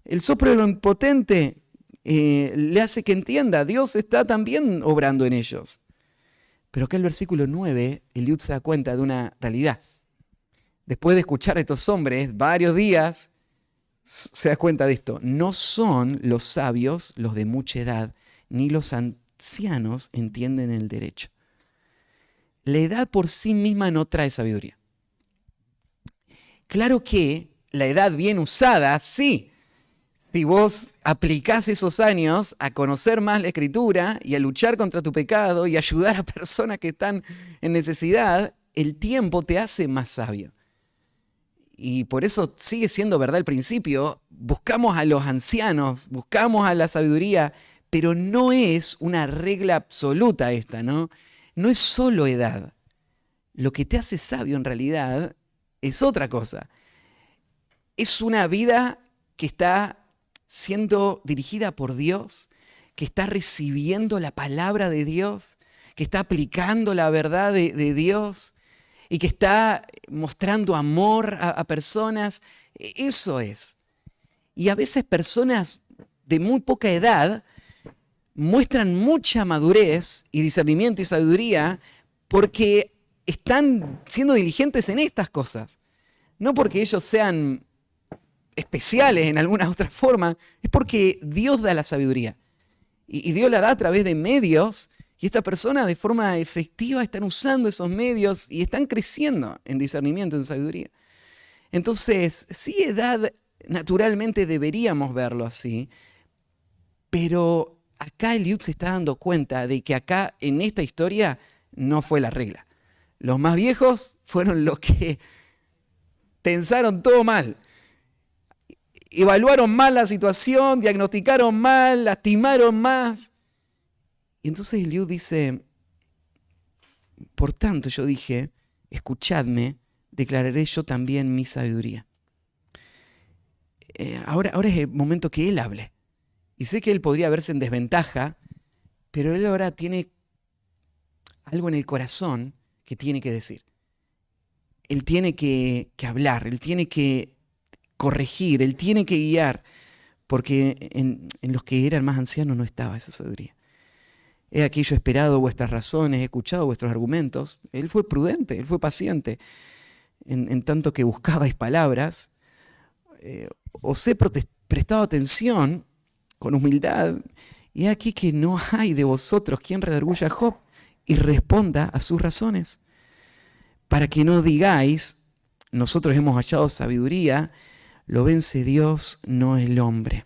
El soplo de lo impotente le hace que entienda, Dios está también obrando en ellos. Pero acá en el versículo 9, Eliud se da cuenta de una realidad. Después de escuchar a estos hombres varios días, se da cuenta de esto. No son los sabios los de mucha edad, ni los ancianos entienden el derecho. La edad por sí misma no trae sabiduría. Claro que la edad bien usada, sí. Si vos aplicás esos años a conocer más la Escritura y a luchar contra tu pecado y ayudar a personas que están en necesidad, el tiempo te hace más sabio. Y por eso sigue siendo verdad al principio, buscamos a los ancianos, buscamos a la sabiduría, pero no es una regla absoluta esta, ¿no? No es solo edad. Lo que te hace sabio en realidad es otra cosa. Es una vida que está siendo dirigida por Dios, que está recibiendo la palabra de Dios, que está aplicando la verdad de Dios y que está mostrando amor a personas. Eso es. Y a veces personas de muy poca edad muestran mucha madurez y discernimiento y sabiduría porque están siendo diligentes en estas cosas. No porque ellos sean especiales en alguna otra forma, es porque Dios da la sabiduría. Y Dios la da a través de medios, y estas personas de forma efectiva están usando esos medios y están creciendo en discernimiento, en sabiduría. Entonces, sí, edad, naturalmente deberíamos verlo así, pero acá Eliud se está dando cuenta de que acá, en esta historia, no fue la regla. Los más viejos fueron los que pensaron todo mal. Evaluaron mal la situación, diagnosticaron mal, lastimaron más. Y entonces Eliud dice, por tanto yo dije, escuchadme, declararé yo también mi sabiduría. Ahora es el momento que él hable. Y sé que él podría verse en desventaja, pero él ahora tiene algo en el corazón que tiene que decir. Él tiene que hablar, él tiene que corregir, él tiene que guiar, porque en los que eran más ancianos no estaba esa sabiduría. He aquí yo he esperado vuestras razones, he escuchado vuestros argumentos. Él fue prudente, él fue paciente, en tanto que buscabais palabras. Os he prestado atención con humildad, y he aquí que no hay de vosotros quien redarguya a Job y responda a sus razones, para que no digáis, nosotros hemos hallado sabiduría, lo vence Dios, no el hombre.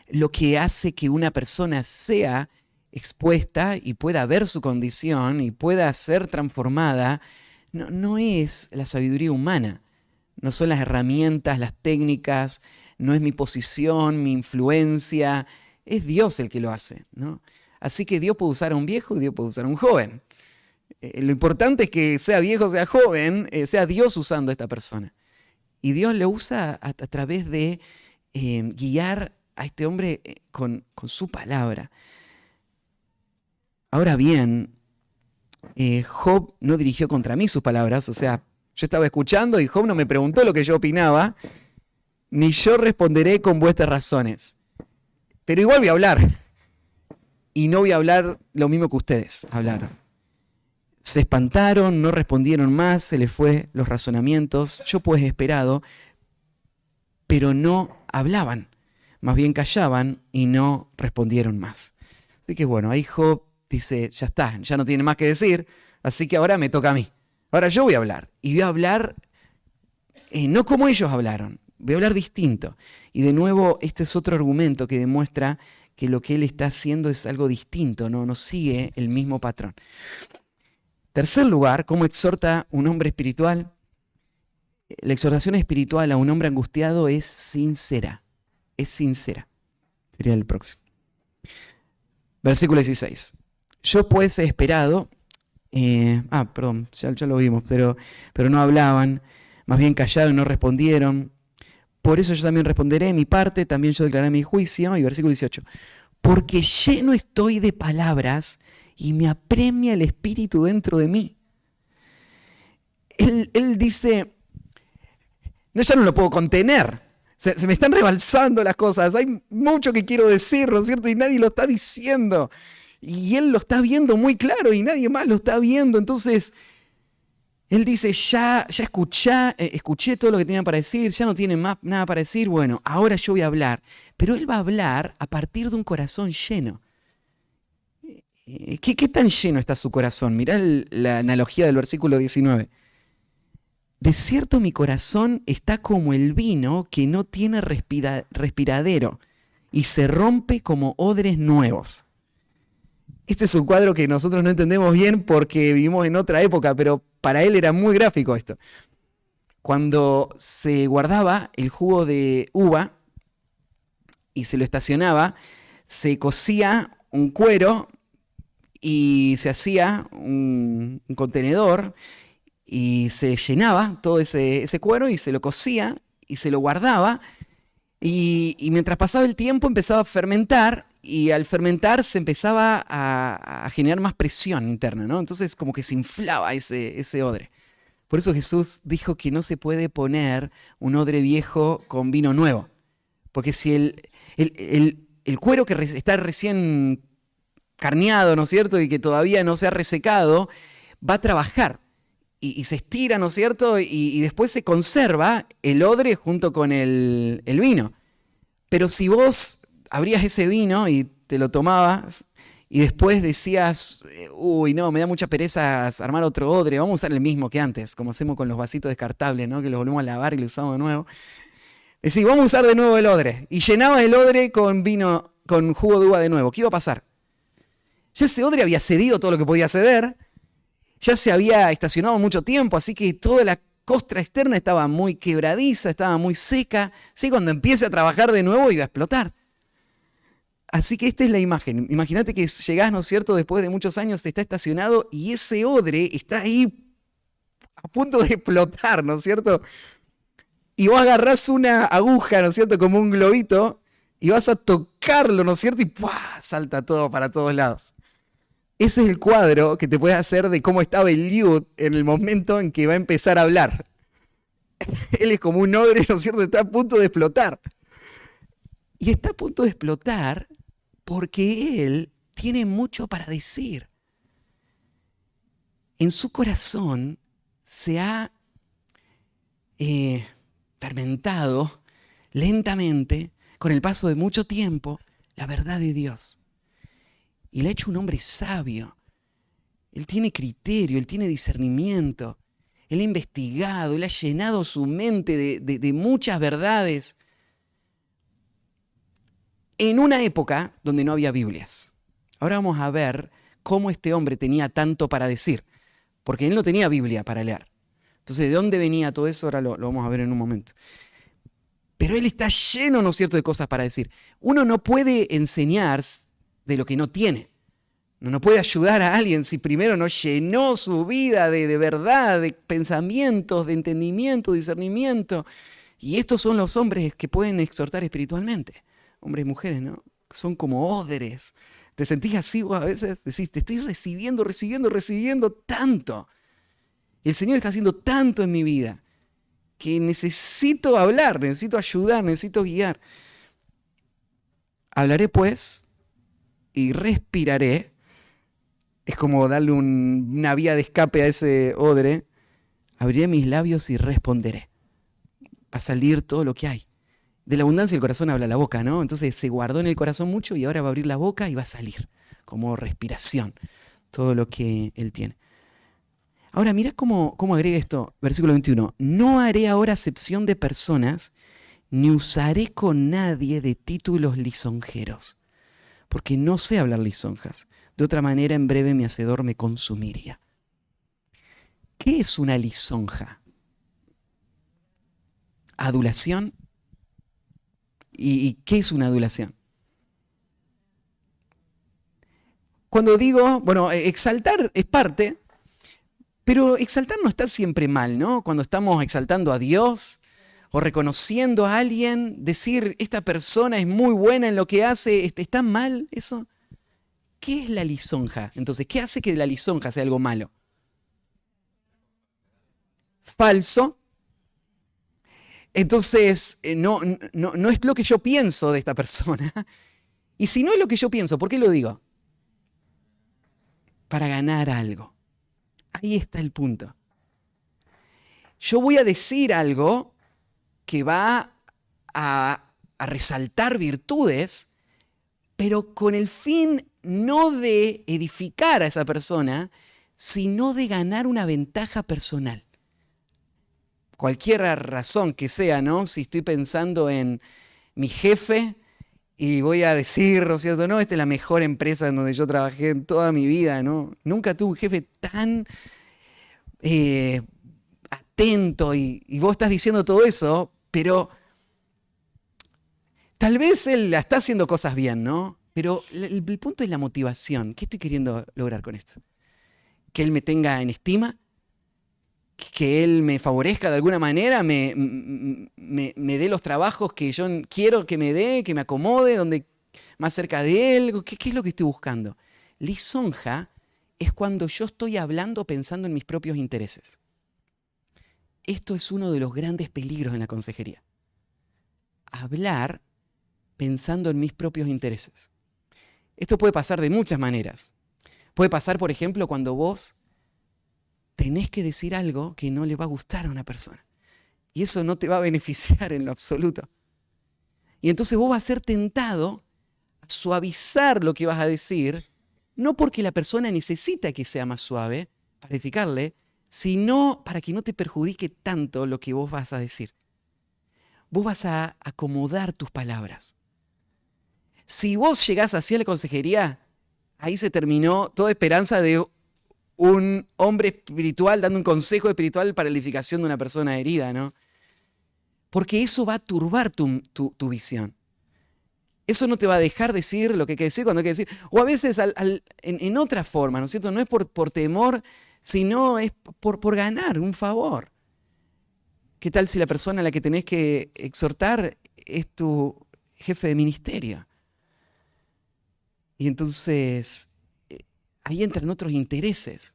Lo que hace que una persona sea expuesta y pueda ver su condición y pueda ser transformada, no es la sabiduría humana, no son las herramientas, las técnicas, no es mi posición, mi influencia, es Dios el que lo hace, ¿no? Así que Dios puede usar a un viejo y Dios puede usar a un joven. Lo importante es que sea viejo o sea joven, sea Dios usando a esta persona. Y Dios le usa a través de guiar a este hombre con su palabra. Ahora bien, Job no dirigió contra mí sus palabras, o sea, yo estaba escuchando y Job no me preguntó lo que yo opinaba, ni yo responderé con vuestras razones. Pero igual voy a hablar, y no voy a hablar lo mismo que ustedes hablaron. Se espantaron, no respondieron más, se les fue los razonamientos, yo pues he esperado, pero no hablaban, más bien callaban y no respondieron más. Así que bueno, ahí Job dice, ya está, ya no tiene más que decir, así que ahora me toca a mí. Ahora yo voy a hablar, y voy a hablar no como ellos hablaron, voy a hablar distinto. Y de nuevo, este es otro argumento que demuestra que lo que él está haciendo es algo distinto, no sigue el mismo patrón. Tercer lugar, ¿cómo exhorta un hombre espiritual? La exhortación espiritual a un hombre angustiado es sincera. Es sincera. Sería el próximo. Versículo 16. Yo pues he esperado, perdón, ya lo vimos, pero no hablaban, más bien callaron y no respondieron. Por eso yo también responderé mi parte, también yo declararé mi juicio. Y versículo 18. Porque lleno estoy de palabras y me apremia el espíritu dentro de mí. Él dice, no, ya no lo puedo contener. Se me están rebalsando las cosas. Hay mucho que quiero decir, ¿no es cierto? Y nadie lo está diciendo. Y él lo está viendo muy claro y nadie más lo está viendo. Entonces, él dice, ya escuché todo lo que tenía para decir, ya no tiene más nada para decir. Bueno, ahora yo voy a hablar. Pero él va a hablar a partir de un corazón lleno. ¿Qué tan lleno está su corazón? Mirá la analogía del versículo 19. De cierto mi corazón está como el vino que no tiene respiradero y se rompe como odres nuevos. Este es un cuadro que nosotros no entendemos bien porque vivimos en otra época, pero para él era muy gráfico esto. Cuando se guardaba el jugo de uva y se lo estacionaba, se cosía un cuero y se hacía un contenedor y se llenaba todo ese cuero y se lo cocía y se lo guardaba y mientras pasaba el tiempo empezaba a fermentar y al fermentar se empezaba a generar más presión interna, ¿no? Entonces como que se inflaba ese odre. Por eso Jesús dijo que no se puede poner un odre viejo con vino nuevo, porque si el cuero que está recién carneado, ¿no es cierto? Y que todavía no se ha resecado, va a trabajar y se estira, ¿no es cierto? Y después se conserva el odre junto con el vino. Pero si vos abrías ese vino y te lo tomabas y después decías, uy, no, me da mucha pereza armar otro odre, vamos a usar el mismo que antes, como hacemos con los vasitos descartables, ¿no? Que los volvemos a lavar y los usamos de nuevo. Decís, vamos a usar de nuevo el odre. Y llenabas el odre con vino, con jugo de uva de nuevo. ¿Qué iba a pasar? Ya ese odre había cedido todo lo que podía ceder, ya se había estacionado mucho tiempo, así que toda la costra externa estaba muy quebradiza, estaba muy seca. Así cuando empiece a trabajar de nuevo iba a explotar. Así que esta es la imagen. Imagínate que llegás, ¿no es cierto?, después de muchos años, está estacionado y ese odre está ahí a punto de explotar, ¿no es cierto? Y vos agarrás una aguja, ¿no es cierto?, como un globito, y vas a tocarlo, ¿no es cierto? Y ¡pua!, salta todo para todos lados. Ese es el cuadro que te puedes hacer de cómo estaba Eliud en el momento en que va a empezar a hablar. Él es como un odre, ¿no es cierto?, está a punto de explotar. Y está a punto de explotar porque él tiene mucho para decir. En su corazón se ha fermentado lentamente, con el paso de mucho tiempo, la verdad de Dios. Y le ha hecho un hombre sabio. Él tiene criterio, él tiene discernimiento. Él ha investigado, él ha llenado su mente de muchas verdades. En una época donde no había Biblias. Ahora vamos a ver cómo este hombre tenía tanto para decir. Porque él no tenía Biblia para leer. Entonces, ¿de dónde venía todo eso? Ahora lo vamos a ver en un momento. Pero él está lleno, ¿no es cierto?, de cosas para decir. Uno no puede enseñar de lo que no tiene. No puede ayudar a alguien si primero no llenó su vida de verdad, de pensamientos, de entendimiento, discernimiento. Y estos son los hombres que pueden exhortar espiritualmente. Hombres y mujeres, ¿no? Son como odres. ¿Te sentís así vos a veces? Decís, te estoy recibiendo tanto. El Señor está haciendo tanto en mi vida que necesito hablar, necesito ayudar, necesito guiar. Hablaré pues y respiraré. Es como darle una vía de escape a ese odre. Abriré mis labios y responderé. Va a salir todo lo que hay. De la abundancia del corazón habla la boca, ¿no? Entonces se guardó en el corazón mucho y ahora va a abrir la boca y va a salir. Como respiración. Todo lo que él tiene. Ahora, mira cómo agrega esto, versículo 21. No haré ahora acepción de personas, ni usaré con nadie de títulos lisonjeros, porque no sé hablar lisonjas. De otra manera, en breve mi hacedor me consumiría. ¿Qué es una lisonja? Adulación. ¿Y qué es una adulación? Cuando digo, bueno, exaltar es parte, pero exaltar no está siempre mal, ¿no? Cuando estamos exaltando a Dios o reconociendo a alguien, decir, esta persona es muy buena en lo que hace, ¿está mal eso? ¿Qué es la lisonja? Entonces, ¿qué hace que la lisonja sea algo malo? Falso. Entonces, no es lo que yo pienso de esta persona. Y si no es lo que yo pienso, ¿por qué lo digo? Para ganar algo. Ahí está el punto. Yo voy a decir algo que va a resaltar virtudes, pero con el fin no de edificar a esa persona, sino de ganar una ventaja personal. Cualquier razón que sea, ¿no? Si estoy pensando en mi jefe y voy a decir, ¿no es cierto? No, esta es la mejor empresa en donde yo trabajé en toda mi vida, ¿no? Nunca tuve un jefe tan atento y vos estás diciendo todo eso, pero tal vez él está haciendo cosas bien, ¿no? Pero el punto es la motivación. ¿Qué estoy queriendo lograr con esto? Que él me tenga en estima, que él me favorezca de alguna manera, me dé los trabajos que yo quiero que me dé, que me acomode, donde más cerca de él. ¿Qué es lo que estoy buscando? Lisonja es cuando yo estoy hablando pensando en mis propios intereses. Esto es uno de los grandes peligros en la consejería. Hablar pensando en mis propios intereses. Esto puede pasar de muchas maneras. Puede pasar, por ejemplo, cuando vos tenés que decir algo que no le va a gustar a una persona. Y eso no te va a beneficiar en lo absoluto. Y entonces vos vas a ser tentado a suavizar lo que vas a decir, no porque la persona necesita que sea más suave para edificarle, sino para que no te perjudique tanto lo que vos vas a decir. Vos vas a acomodar tus palabras. Si vos llegás así a la consejería, ahí se terminó toda esperanza de un hombre espiritual dando un consejo espiritual para la edificación de una persona herida, ¿no? Porque eso va a turbar tu visión. Eso no te va a dejar decir lo que hay que decir cuando hay que decir. O a veces en otra forma, ¿no es cierto? No es por temor, sino es por ganar un favor. ¿Qué tal si la persona a la que tenés que exhortar es tu jefe de ministerio? Y entonces ahí entran otros intereses.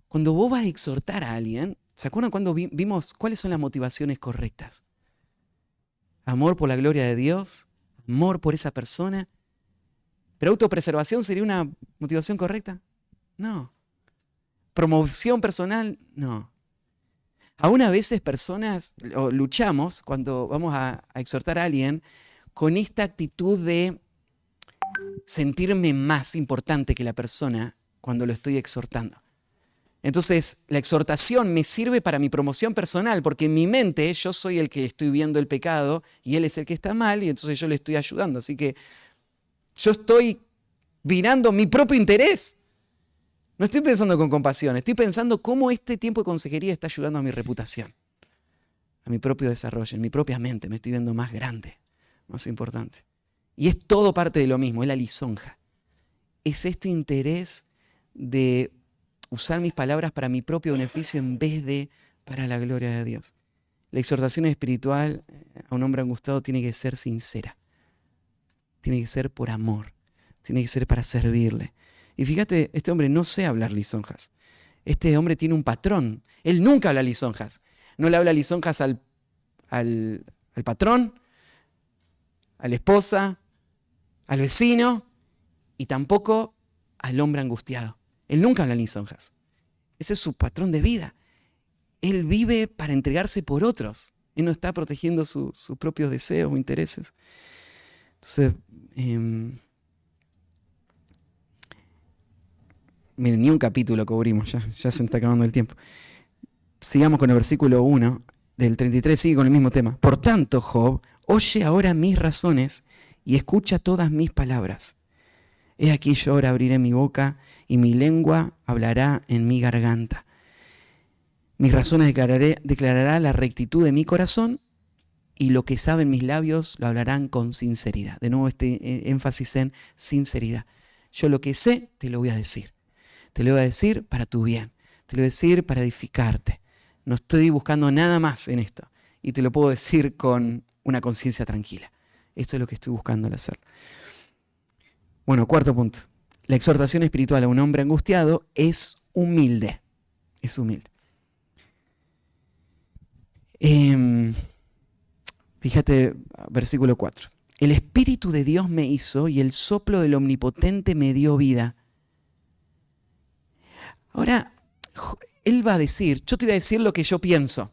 Cuando vos vas a exhortar a alguien, ¿se acuerdan cuando vimos cuáles son las motivaciones correctas? Amor por la gloria de Dios, amor por esa persona. ¿Pero autopreservación sería una motivación correcta? No. ¿Promoción personal? No. Aún a veces personas luchamos cuando vamos a exhortar a alguien con esta actitud de sentirme más importante que la persona cuando lo estoy exhortando. Entonces, la exhortación me sirve para mi promoción personal, porque en mi mente yo soy el que estoy viendo el pecado y él es el que está mal, y entonces yo le estoy ayudando. Así que yo estoy mirando mi propio interés. No estoy pensando con compasión, estoy pensando cómo este tiempo de consejería está ayudando a mi reputación, a mi propio desarrollo, en mi propia mente. Me estoy viendo más grande, más importante. Y es todo parte de lo mismo, es la lisonja. Es este interés de usar mis palabras para mi propio beneficio en vez de para la gloria de Dios. La exhortación espiritual a un hombre angustiado tiene que ser sincera. Tiene que ser por amor. Tiene que ser para servirle. Y fíjate, este hombre no sé hablar lisonjas. Este hombre tiene un patrón. Él nunca habla lisonjas. No le habla lisonjas al patrón, a la esposa, al vecino y tampoco al hombre angustiado. Él nunca habla lisonjas. Ese es su patrón de vida. Él vive para entregarse por otros. Él no está protegiendo sus propios deseos o intereses. Entonces, miren, ni un capítulo cubrimos, ya se está acabando el tiempo. Sigamos con el versículo 1. del 33 sigue con el mismo tema. Por tanto, Job, oye ahora mis razones y escucha todas mis palabras. He aquí yo ahora abriré mi boca y mi lengua hablará en mi garganta. Mis razones declarará la rectitud de mi corazón y lo que saben mis labios lo hablarán con sinceridad. De nuevo este énfasis en sinceridad. Yo lo que sé te lo voy a decir. Te lo voy a decir para tu bien. Te lo voy a decir para edificarte. No estoy buscando nada más en esto. Y te lo puedo decir con una conciencia tranquila. Esto es lo que estoy buscando al hacer. Bueno, cuarto punto. La exhortación espiritual a un hombre angustiado es humilde. Es humilde. Fíjate, versículo 4. El Espíritu de Dios me hizo y el soplo del Omnipotente me dio vida. Ahora, él va a decir, yo te voy a decir lo que yo pienso.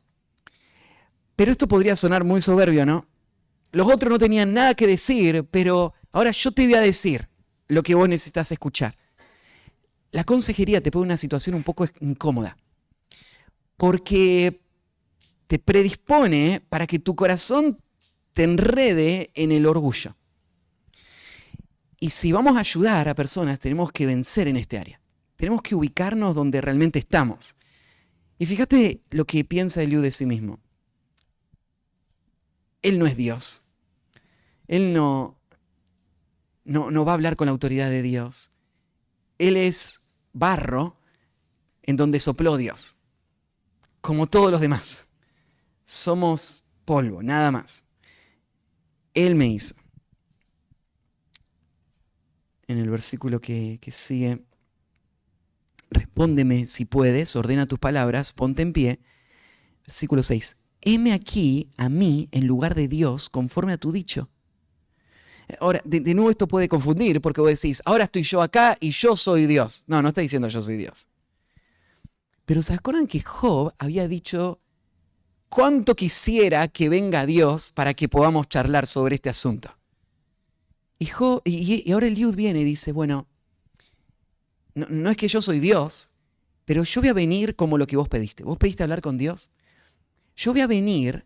Pero esto podría sonar muy soberbio, ¿no? Los otros no tenían nada que decir, pero ahora yo te voy a decir lo que vos necesitas escuchar. La consejería te pone en una situación un poco incómoda, porque te predispone para que tu corazón te enrede en el orgullo. Y si vamos a ayudar a personas, tenemos que vencer en este área. Tenemos que ubicarnos donde realmente estamos. Y fíjate lo que piensa Eliú de sí mismo. Él no es Dios. Él no va a hablar con la autoridad de Dios. Él es barro en donde sopló Dios. Como todos los demás. Somos polvo, nada más. Él me hizo. En el versículo que sigue, respóndeme si puedes, ordena tus palabras, ponte en pie. Versículo 6. Heme aquí a mí en lugar de Dios conforme a tu dicho. Ahora, de nuevo esto puede confundir porque vos decís, ahora estoy yo acá y yo soy Dios. No, no está diciendo yo soy Dios. Pero ¿se acuerdan que Job había dicho cuánto quisiera que venga Dios para que podamos charlar sobre este asunto? Y ahora Eliud viene y dice, bueno, no es que yo soy Dios, pero yo voy a venir como lo que vos pediste. ¿Vos pediste hablar con Dios? Yo voy a venir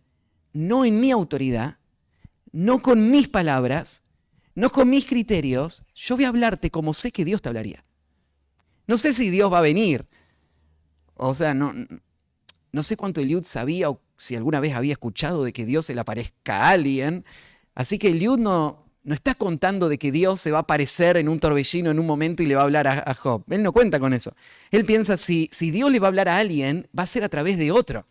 no en mi autoridad, no con mis palabras, no con mis criterios. Yo voy a hablarte como sé que Dios te hablaría. No sé si Dios va a venir. O sea, no sé cuánto Eliud sabía o si alguna vez había escuchado de que Dios se le aparezca a alguien. Así que Eliud no está contando de que Dios se va a aparecer en un torbellino en un momento y le va a hablar a Job. Él no cuenta con eso. Él piensa, si Dios le va a hablar a alguien, va a ser a través de otro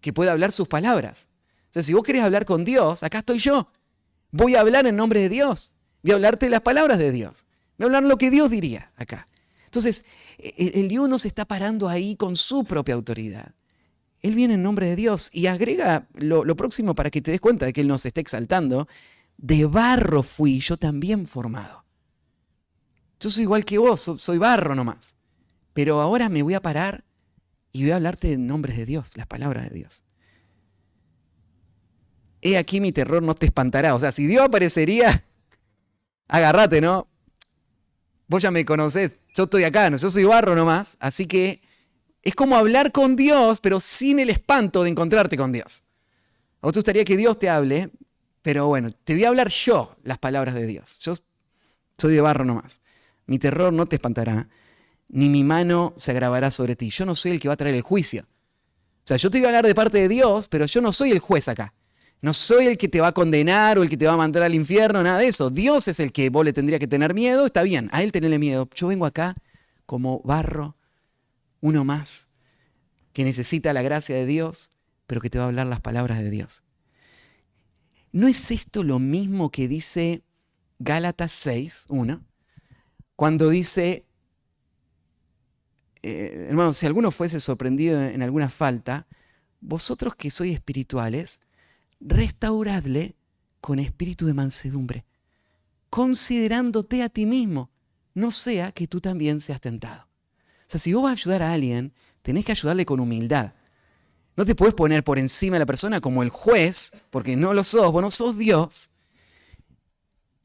que pueda hablar sus palabras. Entonces, si vos querés hablar con Dios, acá estoy yo. Voy a hablar en nombre de Dios. Voy a hablarte las palabras de Dios. Voy a hablar lo que Dios diría acá. Entonces, Eliú no se está parando ahí con su propia autoridad. Él viene en nombre de Dios y agrega lo próximo para que te des cuenta de que Él nos está exaltando. De barro fui yo también formado. Yo soy igual que vos, soy barro nomás. Pero ahora me voy a parar y voy a hablarte en nombre de Dios, las palabras de Dios. He aquí mi terror no te espantará. O sea, si Dios aparecería, agárrate, ¿no? Vos ya me conocés, yo estoy acá, ¿no? Yo soy barro nomás, así que es como hablar con Dios, pero sin el espanto de encontrarte con Dios. A vos te gustaría que Dios te hable, pero bueno, te voy a hablar yo las palabras de Dios. Yo soy de barro nomás. Mi terror no te espantará, ni mi mano se agravará sobre ti. Yo no soy el que va a traer el juicio. O sea, yo te voy a hablar de parte de Dios, pero yo no soy el juez acá. No soy el que te va a condenar o el que te va a mandar al infierno, nada de eso. Dios es el que vos le tendría que tener miedo, está bien, a Él tenerle miedo. Yo vengo acá como barro, uno más, que necesita la gracia de Dios, pero que te va a hablar las palabras de Dios. ¿No es esto lo mismo que dice Gálatas 6:1? Cuando dice, hermano, si alguno fuese sorprendido en alguna falta, vosotros que sois espirituales, restauradle con espíritu de mansedumbre, considerándote a ti mismo, no sea que tú también seas tentado. O sea, si vos vas a ayudar a alguien, tenés que ayudarle con humildad. No te puedes poner por encima de la persona como el juez, porque no lo sos, vos no sos Dios.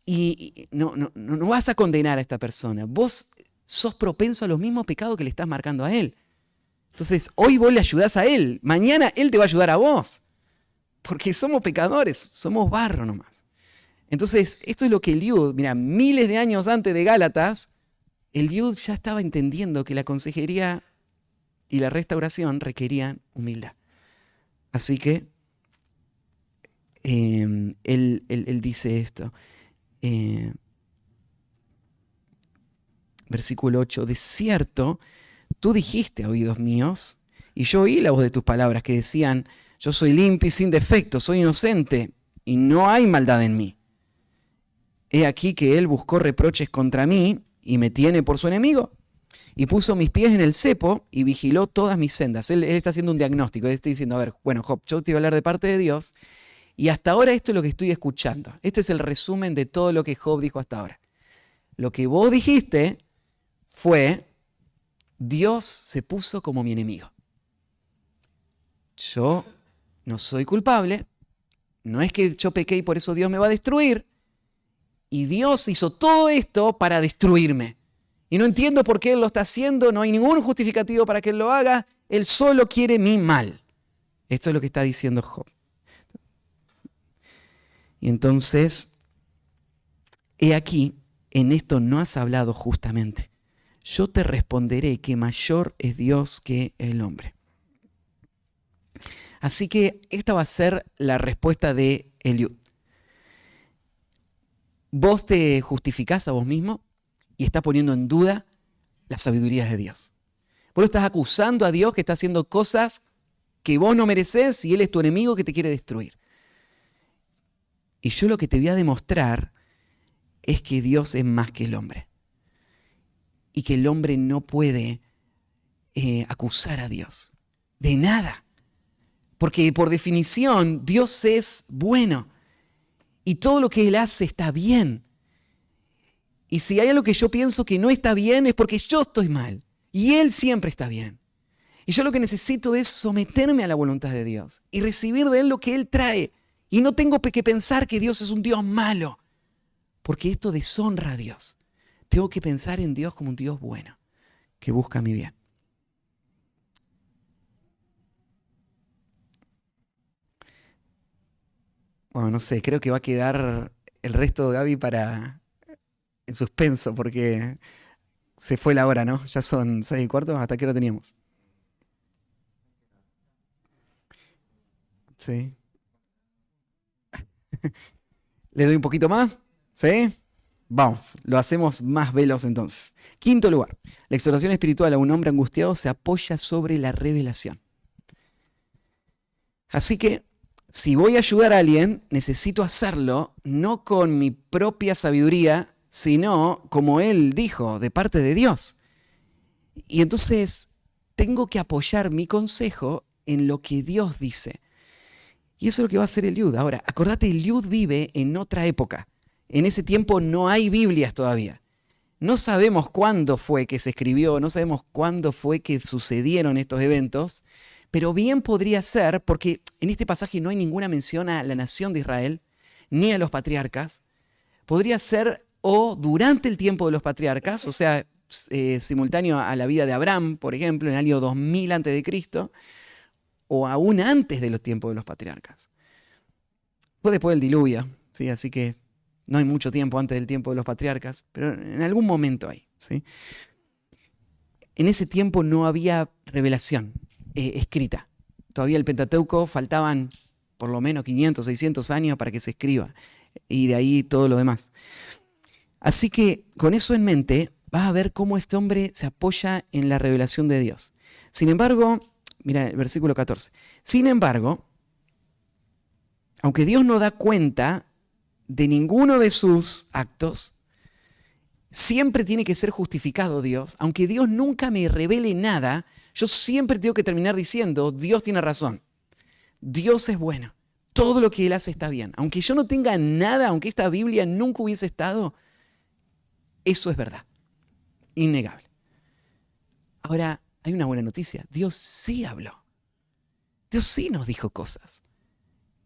Y no vas a condenar a esta persona. Vos sos propenso a los mismos pecados que le estás marcando a él. Entonces, hoy vos le ayudás a Él, mañana Él te va a ayudar a vos. Porque somos pecadores, somos barro nomás. Entonces, esto es lo que Eliud, mira, miles de años antes de Gálatas, Eliud ya estaba entendiendo que la consejería y la restauración requerían humildad. Así que él dice esto. Versículo 8, de cierto, tú dijiste, oídos míos, y yo oí la voz de tus palabras que decían, yo soy limpio y sin defecto, soy inocente, y no hay maldad en mí. He aquí que él buscó reproches contra mí, y me tiene por su enemigo, y puso mis pies en el cepo, y vigiló todas mis sendas. Él está haciendo un diagnóstico, él está diciendo, a ver, bueno, Job, yo te iba a hablar de parte de Dios, y hasta ahora esto es lo que estoy escuchando. Este es el resumen de todo lo que Job dijo hasta ahora. Lo que vos dijiste fue, Dios se puso como mi enemigo. Yo no soy culpable, no es que yo pequé y por eso Dios me va a destruir, y Dios hizo todo esto para destruirme. Y no entiendo por qué Él lo está haciendo, no hay ningún justificativo para que Él lo haga, Él solo quiere mi mal. Esto es lo que está diciendo Job. Y entonces, he aquí, en esto no has hablado justamente. Yo te responderé que mayor es Dios que el hombre. Así que esta va a ser la respuesta de Eliud. Vos te justificás a vos mismo y estás poniendo en duda la sabiduría de Dios. Vos estás acusando a Dios que está haciendo cosas que vos no merecés y Él es tu enemigo que te quiere destruir. Y yo lo que te voy a demostrar es que Dios es más que el hombre. Y que el hombre no puede acusar a Dios de nada. Porque por definición Dios es bueno. Y todo lo que Él hace está bien. Y si hay algo que yo pienso que no está bien es porque yo estoy mal. Y Él siempre está bien. Y yo lo que necesito es someterme a la voluntad de Dios. Y recibir de Él lo que Él trae. Y no tengo que pensar que Dios es un Dios malo. Porque esto deshonra a Dios. Tengo que pensar en Dios como un Dios bueno. Que busca mi bien. Bueno, no sé, creo que va a quedar el resto de Gaby en suspenso porque se fue la hora, ¿no? Ya son 6:15, ¿hasta qué hora teníamos? Sí. ¿Le doy un poquito más? ¿Sí? Vamos, lo hacemos más veloz entonces. Quinto lugar, la exhortación espiritual a un hombre angustiado se apoya sobre la revelación. Así que, si voy a ayudar a alguien, necesito hacerlo no con mi propia sabiduría, sino, como él dijo, de parte de Dios. Y entonces, tengo que apoyar mi consejo en lo que Dios dice. Y eso es lo que va a hacer Eliud. Ahora, acordate, Eliud vive en otra época. En ese tiempo no hay Biblias todavía. No sabemos cuándo fue que se escribió, no sabemos cuándo fue que sucedieron estos eventos, pero bien podría ser, porque en este pasaje no hay ninguna mención a la nación de Israel, ni a los patriarcas. Podría ser o durante el tiempo de los patriarcas, o sea, simultáneo a la vida de Abraham, por ejemplo, en el año 2000 a.C., o aún antes de los tiempos de los patriarcas. Fue después del diluvio, ¿sí? Así que no hay mucho tiempo antes del tiempo de los patriarcas, pero en algún momento hay, ¿sí? En ese tiempo no había revelación escrita. Todavía el Pentateuco faltaban por lo menos 500, 600 años para que se escriba, y de ahí todo lo demás. Así que con eso en mente, vas a ver cómo este hombre se apoya en la revelación de Dios. Sin embargo, mira el versículo 14. Sin embargo, aunque Dios no da cuenta de ninguno de sus actos, siempre tiene que ser justificado Dios. Aunque Dios nunca me revele nada, yo siempre tengo que terminar diciendo, Dios tiene razón. Dios es bueno. Todo lo que Él hace está bien. Aunque yo no tenga nada, aunque esta Biblia nunca hubiese estado, eso es verdad. Innegable. Ahora, hay una buena noticia. Dios sí habló. Dios sí nos dijo cosas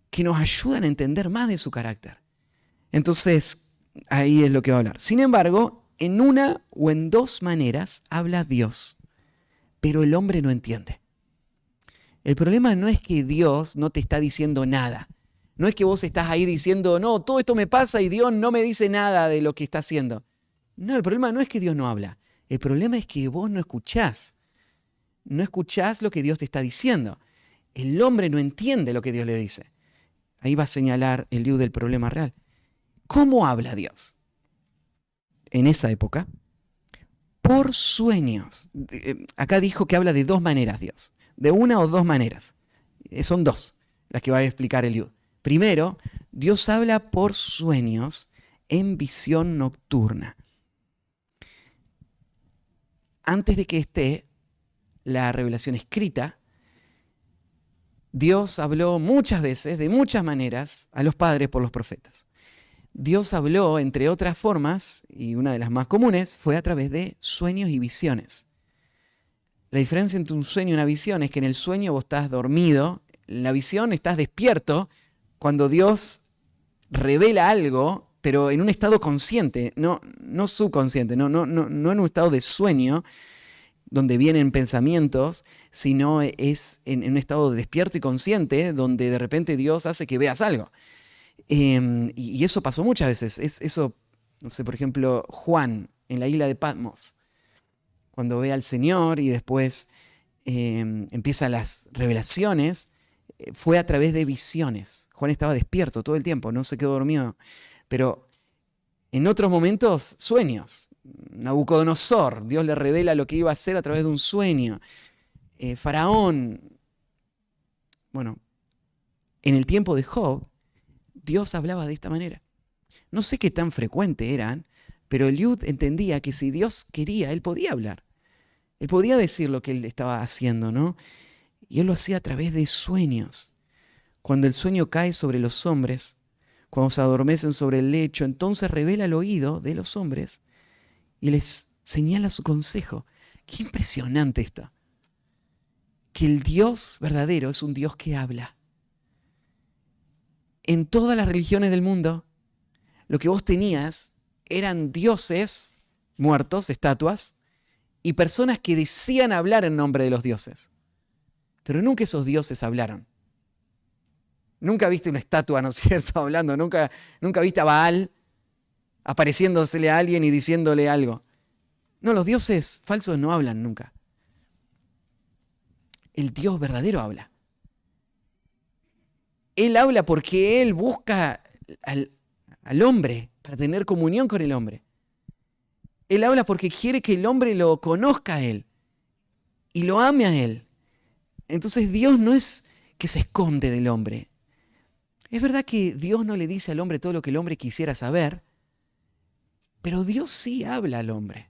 que nos ayudan a entender más de su carácter. Entonces, ahí es lo que va a hablar. Sin embargo, en una o en dos maneras habla Dios. pero el hombre no entiende. El problema no es que Dios no te está diciendo nada. No es que vos estás ahí diciendo, no, todo esto me pasa y Dios no me dice nada de lo que está haciendo. No, el problema no es que Dios no habla. El problema es que vos no escuchás. No escuchás lo que Dios te está diciendo. El hombre no entiende lo que Dios le dice. Ahí va a señalar el Eliud del problema real. ¿Cómo habla Dios? En esa época, por sueños. Acá dijo que habla de dos maneras Dios. De una o dos maneras. Son dos las que va a explicar Eliud. Primero, Dios habla por sueños en visión nocturna. Antes de que esté la revelación escrita, Dios habló muchas veces, de muchas maneras, a los padres por los profetas. Dios habló, entre otras formas, y una de las más comunes, fue a través de sueños y visiones. La diferencia entre un sueño y una visión es que en el sueño vos estás dormido, en la visión estás despierto cuando Dios revela algo, pero en un estado consciente, no subconsciente, no en un estado de sueño, donde vienen pensamientos, sino es en un estado de despierto y consciente, donde de repente Dios hace que veas algo. Y eso pasó muchas veces. Eso, no sé, por ejemplo, Juan en la isla de Patmos, cuando ve al Señor y después empiezan las revelaciones, fue a través de visiones. Juan estaba despierto todo el tiempo, no se quedó dormido. Pero en otros momentos, sueños. Nabucodonosor, Dios le revela lo que iba a hacer a través de un sueño. Faraón. Bueno, en el tiempo de Job, Dios hablaba de esta manera. No sé qué tan frecuente eran, pero Eliud entendía que si Dios quería, él podía hablar. Él podía decir lo que él estaba haciendo, ¿no? Y él lo hacía a través de sueños. Cuando el sueño cae sobre los hombres, cuando se adormecen sobre el lecho, entonces revela el oído de los hombres y les señala su consejo. Qué impresionante esto. Que el Dios verdadero es un Dios que habla. En todas las religiones del mundo, lo que vos tenías eran dioses muertos, estatuas, y personas que decían hablar en nombre de los dioses. Pero nunca esos dioses hablaron. Nunca viste una estatua, ¿no es cierto?, hablando. Nunca viste a Baal apareciéndosele a alguien y diciéndole algo. No, los dioses falsos no hablan nunca. El Dios verdadero habla. Él habla porque Él busca al hombre para tener comunión con el hombre. Él habla porque quiere que el hombre lo conozca a Él y lo ame a Él. Entonces Dios no es que se esconde del hombre. Es verdad que Dios no le dice al hombre todo lo que el hombre quisiera saber, pero Dios sí habla al hombre.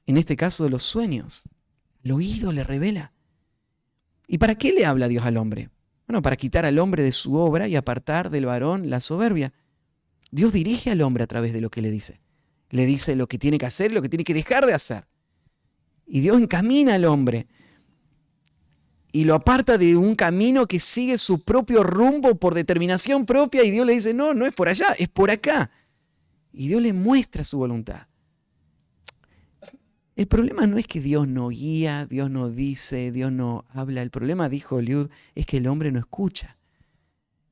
En este caso de los sueños, el oído le revela. ¿Y para qué le habla Dios al hombre? Bueno, para quitar al hombre de su obra y apartar del varón la soberbia. Dios dirige al hombre a través de lo que le dice. Le dice lo que tiene que hacer, lo que tiene que dejar de hacer. Y Dios encamina al hombre y lo aparta de un camino que sigue su propio rumbo por determinación propia, y Dios le dice, no es por allá, es por acá. Y Dios le muestra su voluntad. El problema no es que Dios no guía, Dios no dice, Dios no habla. El problema, dijo Eliud, es que el hombre no escucha.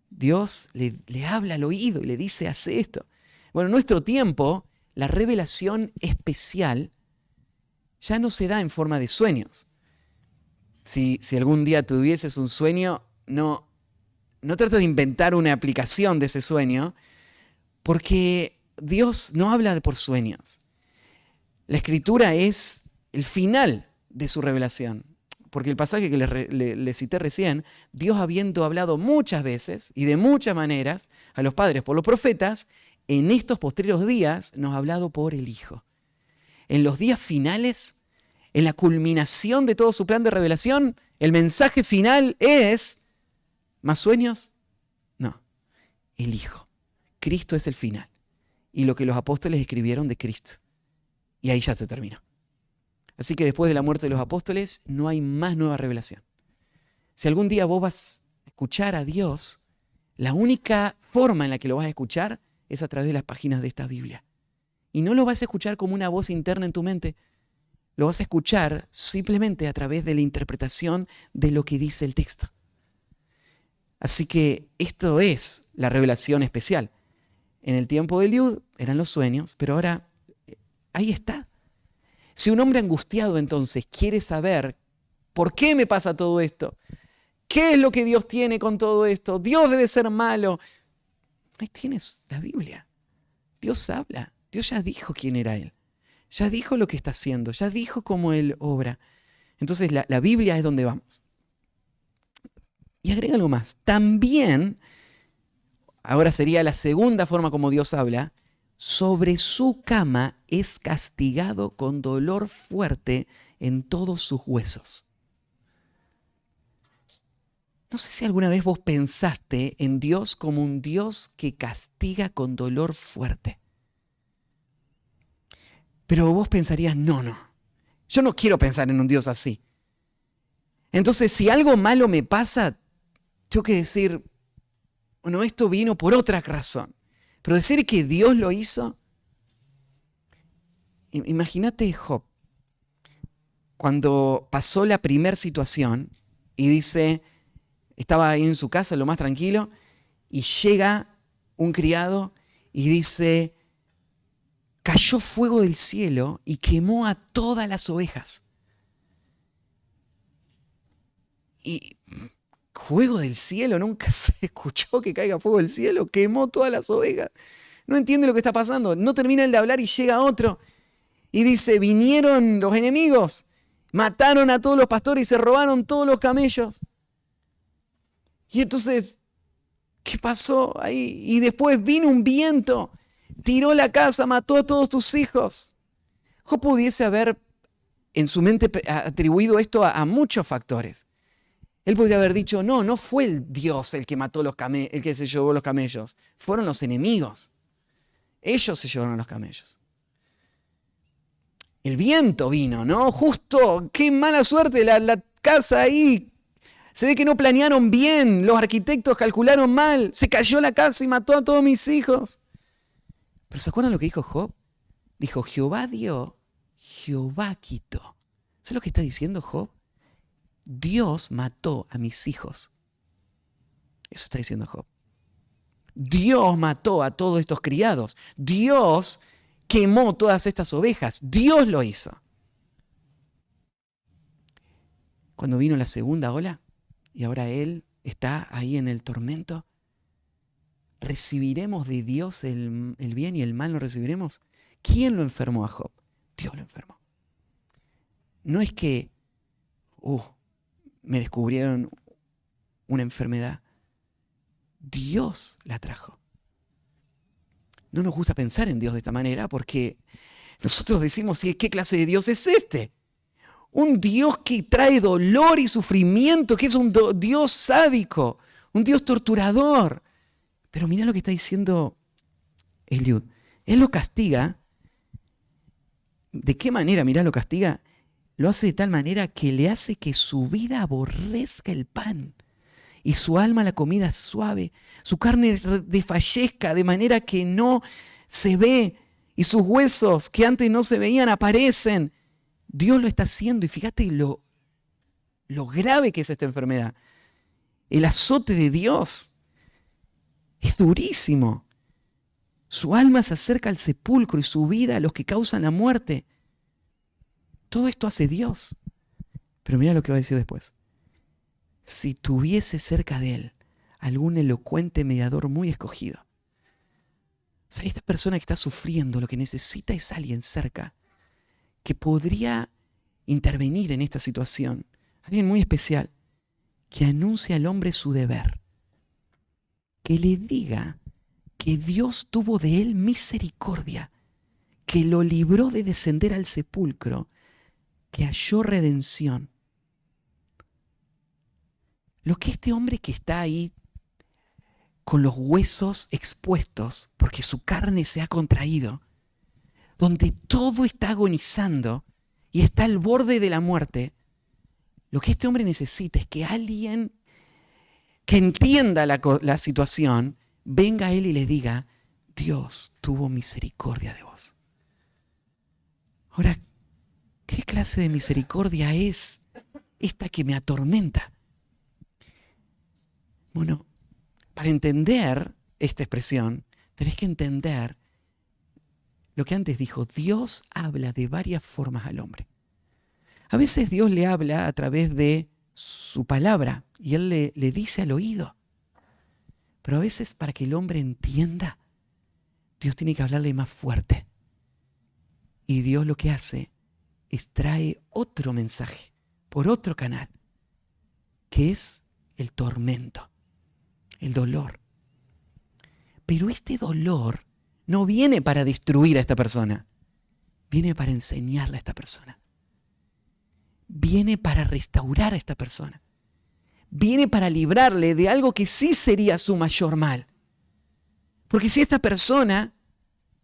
Dios le habla al oído y le dice, hace esto. Bueno, en nuestro tiempo, la revelación especial ya no se da en forma de sueños. Si algún día tuvieses un sueño, no trates de inventar una aplicación de ese sueño, porque Dios no habla por sueños. La Escritura es el final de su revelación. Porque el pasaje que le cité recién, Dios habiendo hablado muchas veces y de muchas maneras a los padres por los profetas, en estos postreros días nos ha hablado por el Hijo. En los días finales, en la culminación de todo su plan de revelación, el mensaje final es, ¿más sueños? No, el Hijo. Cristo es el final. Y lo que los apóstoles escribieron de Cristo. Y ahí ya se terminó. Así que después de la muerte de los apóstoles, no hay más nueva revelación. Si algún día vos vas a escuchar a Dios, la única forma en la que lo vas a escuchar es a través de las páginas de esta Biblia. Y no lo vas a escuchar como una voz interna en tu mente. lo vas a escuchar simplemente a través de la interpretación de lo que dice el texto. Así que esto es la revelación especial. En el tiempo de Eliud eran los sueños, pero ahora ahí está. Si un hombre angustiado entonces quiere saber por qué me pasa todo esto, qué es lo que Dios tiene con todo esto, Dios debe ser malo, ahí tienes la Biblia. Dios habla, Dios ya dijo quién era Él, ya dijo lo que está haciendo, ya dijo cómo Él obra. Entonces la Biblia es donde vamos. Y agrega algo más. También, ahora sería la segunda forma como Dios habla, sobre su cama es castigado con dolor fuerte en todos sus huesos. No sé si alguna vez vos pensaste en Dios como un Dios que castiga con dolor fuerte. Pero vos pensarías, no, yo no quiero pensar en un Dios así. Entonces, si algo malo me pasa, tengo que decir, bueno, esto vino por otra razón. Pero decir que Dios lo hizo, imagínate Job, cuando pasó la primera situación y dice, estaba ahí en su casa, lo más tranquilo, y llega un criado y dice, cayó fuego del cielo y quemó a todas las ovejas. Y fuego del cielo, nunca se escuchó que caiga fuego del cielo, quemó todas las ovejas. No entiende lo que está pasando, no termina el de hablar y llega otro y dice, vinieron los enemigos, mataron a todos los pastores y se robaron todos los camellos. Y entonces, ¿qué pasó ahí? Y después vino un viento, tiró la casa, mató a todos tus hijos. Job pudiese haber en su mente atribuido esto a muchos factores. Él podría haber dicho, no fue el Dios el que mató el que se llevó los camellos. Fueron los enemigos. Ellos se llevaron los camellos. El viento vino, ¿no? Justo, qué mala suerte, la casa ahí. Se ve que no planearon bien, los arquitectos calcularon mal, se cayó la casa y mató a todos mis hijos. Pero ¿se acuerdan lo que dijo Job? Dijo, Jehová dio, Jehová quitó. ¿Sabes lo que está diciendo Job? Dios mató a mis hijos. Eso está diciendo Job. Dios mató a todos estos criados. Dios quemó todas estas ovejas. Dios lo hizo. Cuando vino la segunda ola y ahora él está ahí en el tormento, ¿recibiremos de Dios el bien y el mal no recibiremos? ¿Quién lo enfermó a Job? Dios lo enfermó. No es que me descubrieron una enfermedad. Dios la trajo. No nos gusta pensar en Dios de esta manera porque nosotros decimos, ¿qué clase de Dios es este? Un Dios que trae dolor y sufrimiento, que es un Dios sádico, un Dios torturador. Pero mira lo que está diciendo Eliud. Él lo castiga. ¿De qué manera? Mirá, lo castiga. Lo hace de tal manera que le hace que su vida aborrezca el pan y su alma la comida suave, su carne desfallezca de manera que no se ve y sus huesos que antes no se veían aparecen. Dios lo está haciendo y fíjate lo grave que es esta enfermedad. El azote de Dios es durísimo. Su alma se acerca al sepulcro y su vida a los que causan la muerte. Todo esto hace Dios. Pero mira lo que va a decir después. Si tuviese cerca de él algún elocuente mediador muy escogido. O sea, esta persona que está sufriendo lo que necesita es alguien cerca que podría intervenir en esta situación. Alguien muy especial que anuncie al hombre su deber. Que le diga que Dios tuvo de él misericordia, que lo libró de descender al sepulcro, que halló redención. Lo que este hombre que está ahí con los huesos expuestos, porque su carne se ha contraído, donde todo está agonizando y está al borde de la muerte, lo que este hombre necesita es que alguien que entienda la situación venga a él y le diga, Dios tuvo misericordia de vos. Ahora, ¿qué clase clase de misericordia es esta que me atormenta? Bueno, para entender esta expresión, tenés que entender lo que antes dijo. Dios habla de varias formas al hombre. A veces Dios le habla a través de su palabra y Él le dice al oído. Pero a veces, para que el hombre entienda, Dios tiene que hablarle más fuerte. Y Dios lo que hace es trae otro mensaje por otro canal, que es el tormento, el dolor. Pero este dolor no viene para destruir a esta persona, viene para enseñarle a esta persona. Viene para restaurar a esta persona. Viene para librarle de algo que sí sería su mayor mal. Porque si esta persona,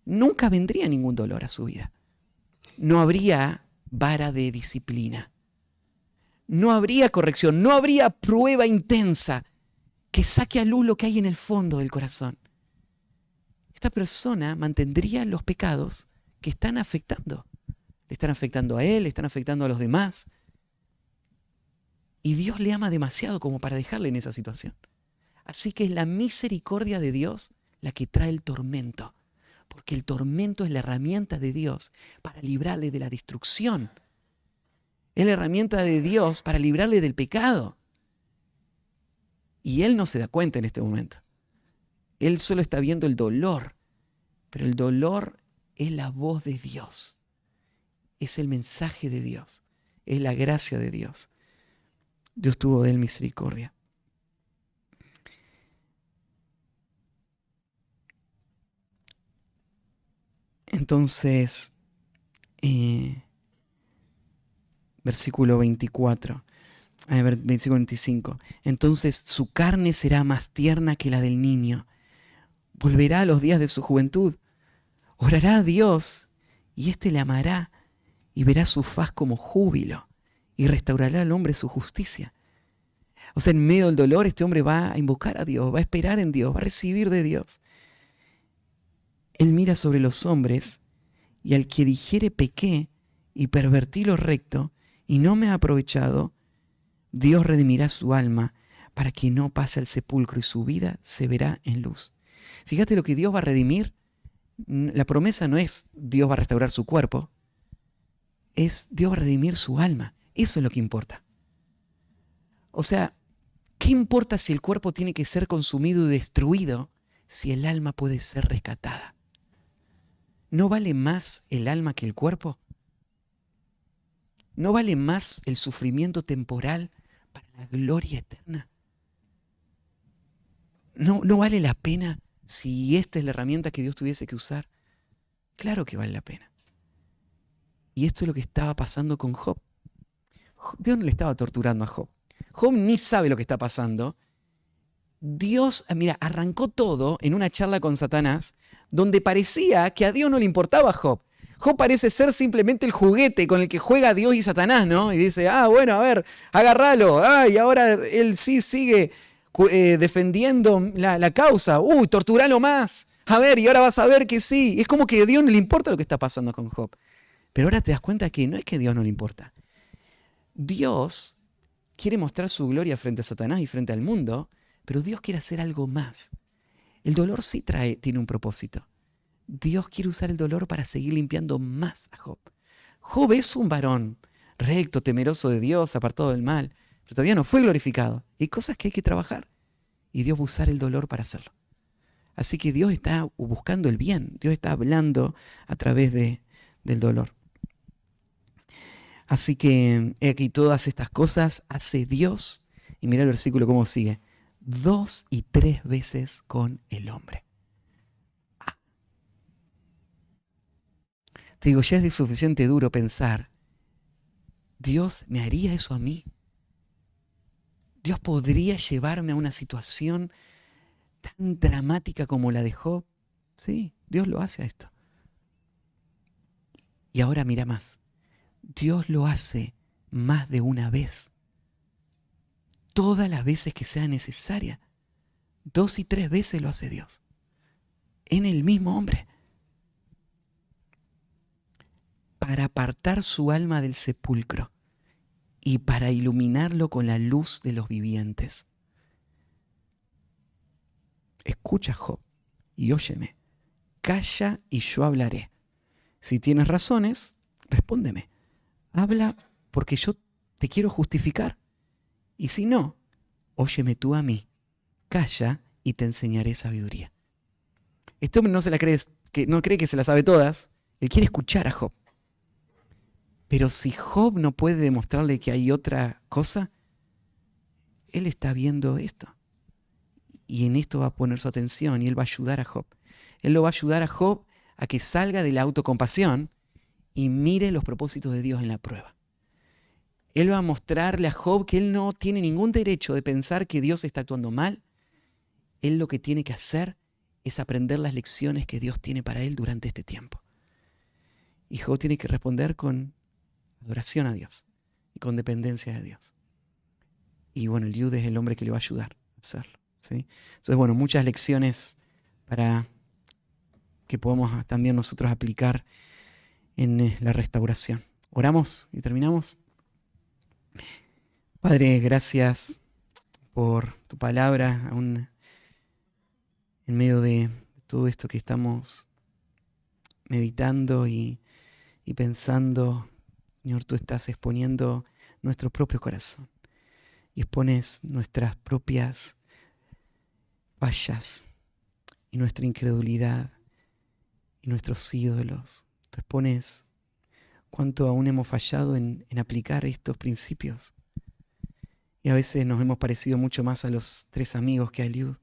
nunca vendría ningún dolor a su vida. No habría vara de disciplina. No habría corrección, no habría prueba intensa que saque a luz lo que hay en el fondo del corazón. Esta persona mantendría los pecados que están afectando. Le están afectando a él, le están afectando a los demás. Y Dios le ama demasiado como para dejarle en esa situación. Así que es la misericordia de Dios la que trae el tormento. Porque el tormento es la herramienta de Dios para librarle de la destrucción. Es la herramienta de Dios para librarle del pecado. Y Él no se da cuenta en este momento. Él solo está viendo el dolor. Pero el dolor es la voz de Dios. Es el mensaje de Dios. Es la gracia de Dios. Dios tuvo de él misericordia. Entonces, versículo 24, versículo 25. Entonces su carne será más tierna que la del niño. Volverá a los días de su juventud. Orará a Dios y éste le amará y verá su faz como júbilo y restaurará al hombre su justicia. O sea, en medio del dolor este hombre va a invocar a Dios, va a esperar en Dios, va a recibir de Dios. Él mira sobre los hombres y al que dijere pequé y pervertí lo recto y no me ha aprovechado, Dios redimirá su alma para que no pase al sepulcro y su vida se verá en luz. Fíjate lo que Dios va a redimir. La promesa no es Dios va a restaurar su cuerpo, es Dios va a redimir su alma. Eso es lo que importa. O sea, ¿qué importa si el cuerpo tiene que ser consumido y destruido si el alma puede ser rescatada? ¿No vale más el alma que el cuerpo? ¿No vale más el sufrimiento temporal para la gloria eterna? ¿No vale la pena si esta es la herramienta que Dios tuviese que usar? Claro que vale la pena. Y esto es lo que estaba pasando con Job. Dios no le estaba torturando a Job. Job ni sabe lo que está pasando. Dios, mira, arrancó todo en una charla con Satanás, donde parecía que a Dios no le importaba a Job. Job parece ser simplemente el juguete con el que juega Dios y Satanás, ¿no? Y dice, bueno, a ver, agárralo. Y ahora él sí sigue defendiendo la causa. Torturalo más. A ver, y ahora vas a ver que sí. Es como que a Dios no le importa lo que está pasando con Job. Pero ahora te das cuenta que no es que a Dios no le importa. Dios quiere mostrar su gloria frente a Satanás y frente al mundo, pero Dios quiere hacer algo más. El dolor sí tiene un propósito. Dios quiere usar el dolor para seguir limpiando más a Job. Job es un varón recto, temeroso de Dios, apartado del mal, pero todavía no fue glorificado. Hay cosas que hay que trabajar y Dios va a usar el dolor para hacerlo. Así que Dios está buscando el bien, Dios está hablando a través del dolor. Así que he aquí todas estas cosas hace Dios, y mira el versículo cómo sigue, 2 y 3 veces con el hombre. Te digo, ya es de suficiente duro pensar, ¿Dios me haría eso a mí? ¿Dios podría llevarme a una situación tan dramática como la de Job? Sí, Dios lo hace a esto. Y ahora mira más. Dios lo hace más de una vez. Todas las veces que sea necesaria. 2 y 3 veces lo hace Dios. En el mismo hombre. para apartar su alma del sepulcro y para iluminarlo con la luz de los vivientes. Escucha, Job, y óyeme. Calla y yo hablaré. Si tienes razones, respóndeme. Habla porque yo te quiero justificar. Y si no, óyeme tú a mí. Calla y te enseñaré sabiduría. Este hombre no se la cree, no cree que se la sabe todas. Él quiere escuchar a Job. Pero si Job no puede demostrarle que hay otra cosa, él está viendo esto. Y en esto va a poner su atención y él va a ayudar a Job. Él lo va a ayudar a Job a que salga de la autocompasión y mire los propósitos de Dios en la prueba. Él va a mostrarle a Job que él no tiene ningún derecho de pensar que Dios está actuando mal. Él lo que tiene que hacer es aprender las lecciones que Dios tiene para él durante este tiempo. Y Job tiene que responder con adoración a Dios y con dependencia de Dios. Y bueno, Eliud es el hombre que le va a ayudar a hacerlo, ¿sí? Entonces, bueno, muchas lecciones para que podamos también nosotros aplicar en la restauración. Oramos y terminamos. Padre, gracias por tu palabra, aún en medio de todo esto que estamos meditando y pensando. Señor, tú estás exponiendo nuestro propio corazón y expones nuestras propias fallas y nuestra incredulidad y nuestros ídolos. Tú expones cuánto aún hemos fallado en aplicar estos principios. Y a veces nos hemos parecido mucho más a los 3 amigos que a Eliud.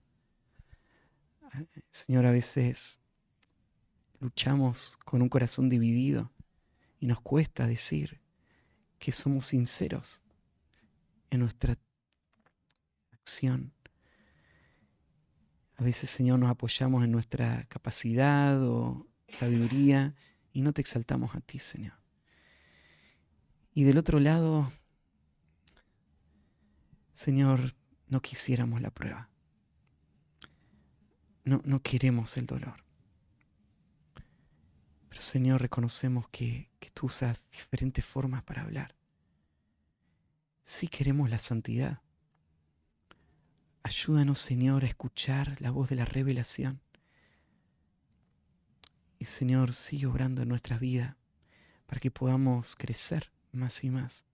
Señor, a veces luchamos con un corazón dividido y nos cuesta decir que somos sinceros en nuestra acción. A veces, Señor, nos apoyamos en nuestra capacidad o sabiduría y no te exaltamos a ti, Señor. Y del otro lado, Señor, no quisiéramos la prueba. No queremos el dolor. Pero, Señor, reconocemos que tú usas diferentes formas para hablar. Sí queremos la santidad. Ayúdanos, Señor, a escuchar la voz de la revelación. Y, Señor, sigue obrando en nuestra vida para que podamos crecer más y más.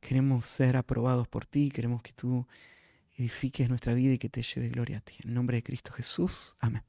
Queremos ser aprobados por ti, queremos que tú edifiques nuestra vida y que te lleve gloria a ti. En el nombre de Cristo Jesús. Amén.